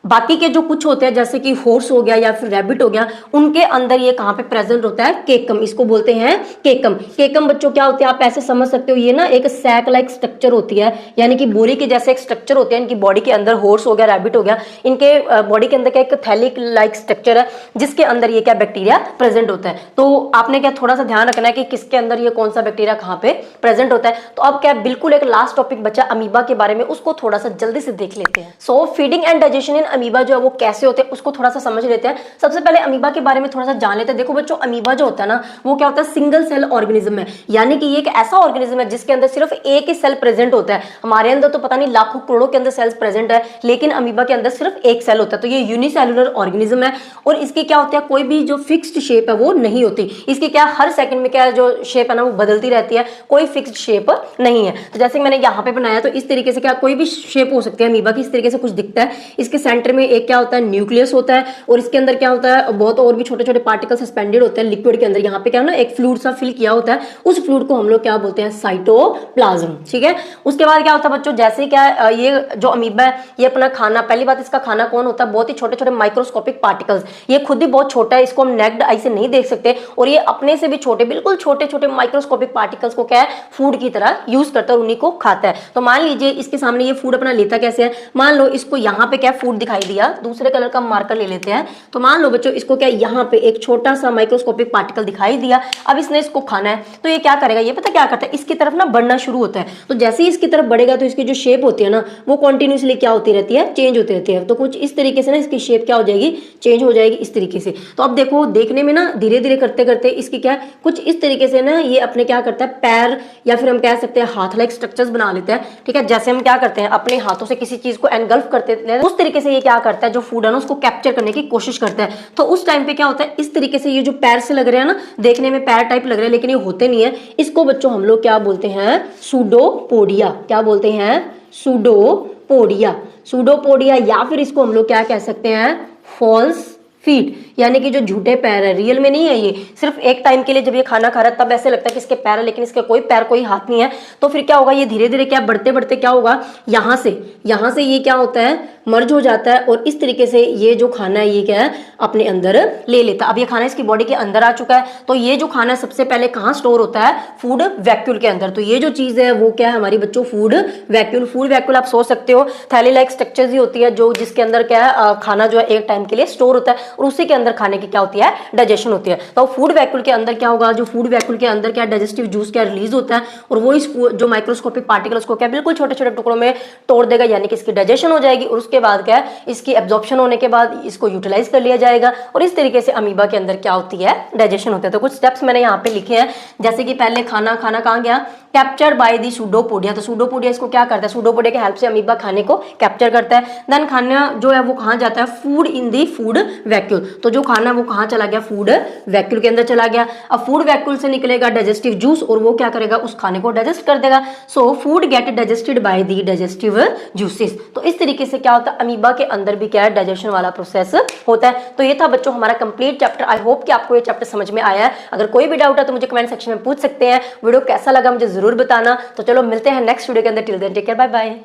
बाकी के जो कुछ होते हैं जैसे कि हॉर्स हो गया या फिर रैबिट हो गया, उनके अंदर ये कहाँ पे प्रेजेंट होता है, केकम, इसको बोलते हैं केकम। केकम बच्चों क्या होते हैं, आप ऐसे समझ सकते हो, ये ना एक सैक लाइक स्ट्रक्चर होती है, यानी कि बोरी के जैसे एक स्ट्रक्चर होते हैं इनकी बॉडी के अंदर। हॉर्स हो गया, रैबिट हो गया, इनके बॉडी के अंदर क्या एक थैलिक लाइक स्ट्रक्चर है जिसके अंदर ये क्या बैक्टीरिया प्रेजेंट होता है। तो आपने क्या थोड़ा सा ध्यान रखना है कि किसके अंदर ये कौन सा बैक्टीरिया कहाँ पे प्रेजेंट होता है। तो अब क्या बिल्कुल एक लास्ट टॉपिक बचा अमीबा के बारे में, उसको थोड़ा सा जल्दी से देख लेते हैं। So feeding and digestion in amoeba जो है वो कैसे होते हैं उसको थोड़ा सा समझ लेते हैं। सबसे पहले अमीबा के बारे में थोड़ा सा जान लेते हैं। देखो बच्चों, अमीबा जो होता है ना वो क्या होता है, सिंगल सेल ऑर्गेनिज्म है, यानी कि ये एक ऐसा ऑर्गेनिज्म है जिसके अंदर सिर्फ एक ही सेल प्रेजेंट होता है। हमारे अंदर तो पता नहीं लाखों करोड़ों के अंदर सेल्स प्रेजेंट है, लेकिन अमीबा के अंदर सिर्फ एक सेल होता है। तो ये यूनिसेलुलर ऑर्गेनिज्म है और इसकी क्या होता है, कोई भी जो फिक्स्ड शेप है वो नहीं होती। इसकी क्या हर सेकंड में क्या जो शेप है ना वो बदलती रहती है, कोई फिक्स्ड शेप नहीं है। तो जैसे मैंने यहाँ पे बनाया तो इस तरीके से क्या कोई भी शेप हो सकती है अमीबा की, इस तरीके से कुछ दिखता है। इसके सेंटर में एक क्या होता है, न्यूक्लियस होता है और इसके अंदर क्या होता है, बहुत और भी छोटे छोटे पार्टिकल सस्पेंडेड होते हैं लिक्विड के अंदर। यहाँ पे क्या है ना एक फ्लूइड सा फिल किया होता है, उस फ्लूइड को हम लोग क्या बोलते हैं, साइटोप्लाज्म। ठीक है, उसके बाद क्या होता है बच्चों, जैसे क्या ये जो अमीबा है ये अपना खाना, पहली बात इसका खाना कौन होता है, बहुत ही छोटे छोटे माइक्रोस्कोपिक पार्टिकल्स। ये खुद ही बहुत छोटा है, इसको हम नेक्ड आई से नहीं देख सकते और ये अपने से भी छोटे, बिल्कुल छोटे छोटे माइक्रोस्कोपिक पार्टिकल्स को क्या है फूड की तरह यूज करता है और उन्हीं को खाता है। तो मान लीजिए इसके सामने ये फूड अपना लेता कैसे है, मान लो इसको यहाँ पे क्या फूड दिखाई दिया, दूसरे कलर का मार्कर ले लेते हैं। तो मान लो बच्चों इसको क्या यहाँ पे एक छोटा सा माइक्रोस्कोपिक पार्टिकल दिखाई दिया, अब इसने इसको खाना है तो ये क्या करेगा, ये पता क्या करता है, इसकी तरफ ना बढ़ना शुरू होता है। तो जैसे ही इसकी तरफ बढ़ेगा तो इसकी जो शेप होती है ना वो कॉन्टिन्यूसली क्या होती रहती है, चेंज होती रहती है। तो कुछ इस तरीके से ना इसकी शेप क्या हो जाएगी, चेंज हो जाएगी इस तरीके से। तो अब देखो देखने में ना धीरे धीरे करते करते इसकी क्या कुछ इस तरीके से ना ये अपने क्या करता है पैर या फिर हम कह सकते हैं हाथ लाइक स्ट्रक्चर्स बना लेते हैं। ठीक है, जैसे हम क्या करते हैं अपने हाथों से किसी चीज को एनगल्फ करते हैं, उस तरीके से ये क्या करता है जो फूड है ना उसको कैप्चर करने की कोशिश करता है। तो उस टाइम पे क्या होता है, इस तरीके से ये जो पैर से लग रहे हैं ना, देखने में पैर टाइप लग रहे हैं लेकिन ये होते नहीं है, इसको बच्चों हम लोग क्या बोलते हैं, सूडोपोडिया। क्या बोलते हैं, सूडोपोडिया। सूडोपोडिया या फिर इसको हम लोग क्या कह सकते हैं, फॉल्स फीट, यानी कि जो झूठे पैर है, रियल में नहीं है, ये सिर्फ एक टाइम के लिए जब ये खाना खा रहा है तब ऐसे लगता है कि इसके पैर है लेकिन इसके कोई पैर कोई हाथ नहीं है। तो फिर क्या होगा, ये धीरे धीरे क्या बढ़ते बढ़ते क्या होगा, यहाँ से ये क्या होता है मर्ज हो जाता है और इस तरीके से ये जो खाना है ये क्या है अपने अंदर ले लेता है। अब ये खाना इसकी बॉडी के अंदर आ चुका है, तो ये जो खाना सबसे पहले कहाँ स्टोर होता है, फूड वैक्यूल के अंदर। तो ये जो चीज है वो क्या है हमारी बच्चों, फूड वैक्यूल। फूड वैक्यूल आप सोच सकते हो थैली लाइक स्ट्रक्चर ही होती है जो जिसके अंदर क्या है खाना जो है एक टाइम के लिए स्टोर होता है और उसी के अंदर खाने की क्या होती है, डाइजेशन होती है। तो फूड वैक्यूल के अंदर क्या होगा, जो फूड वैक्यूल के अंदर क्या डाइजेस्टिव जूस क्या रिलीज होता है और वो इस जो माइक्रोस्कोपिक पार्टिकल्स को क्या बिल्कुल छोटे छोटे टुकड़ों में तोड़ देगा, यानी कि इसकी डाइजेशन हो जाएगी और उसके बाद क्या है इसकी एब्जॉर्प्शन होने के बाद इसको यूटिलाइज कर लिया जाएगा और इस तरीके से अमीबा के अंदर क्या होती है, डाइजेशन होता है। तो कुछ स्टेप्स मैंने यहाँ पे लिखे हैं, जैसे कि पहले खाना कहाँ गया, कैप्चर्ड बाय दी सूडोपोडिया। तो सूडोपोडिया इसको क्या करता है, सूडोपोडिया के हेल्प से अमीबा खाने को कैप्चर करता है। देन खाना जो है वो कहाँ जाता है, food in the food vacuole. तो जो खाना वो कहाँ चला गया, फूड वैक्यूल के अंदर चला गया। अब फूड वैक्यूल से निकलेगा डाइजेस्टिव जूस और वो क्या करेगा, उस खाने को डाइजेस्ट कर देगा। So food gate digested by the digestive juices. तो इस तरीके से क्या होता है, अमीबा के अंदर भी क्या है डाइजेशन वाला प्रोसेस होता है। तो ये था बच्चों हमारा कंप्लीट चैप्टर। आई होप कि आपको ये चैप्टर समझ में आया है। अगर कोई भी डाउट है तो मुझे कमेंट सेक्शन में पूछ सकते हैं। वीडियो कैसा लगा मुझे जरूर बताना। तो चलो मिलते हैं नेक्स्ट वीडियो के अंदर। Till then take care, bye bye.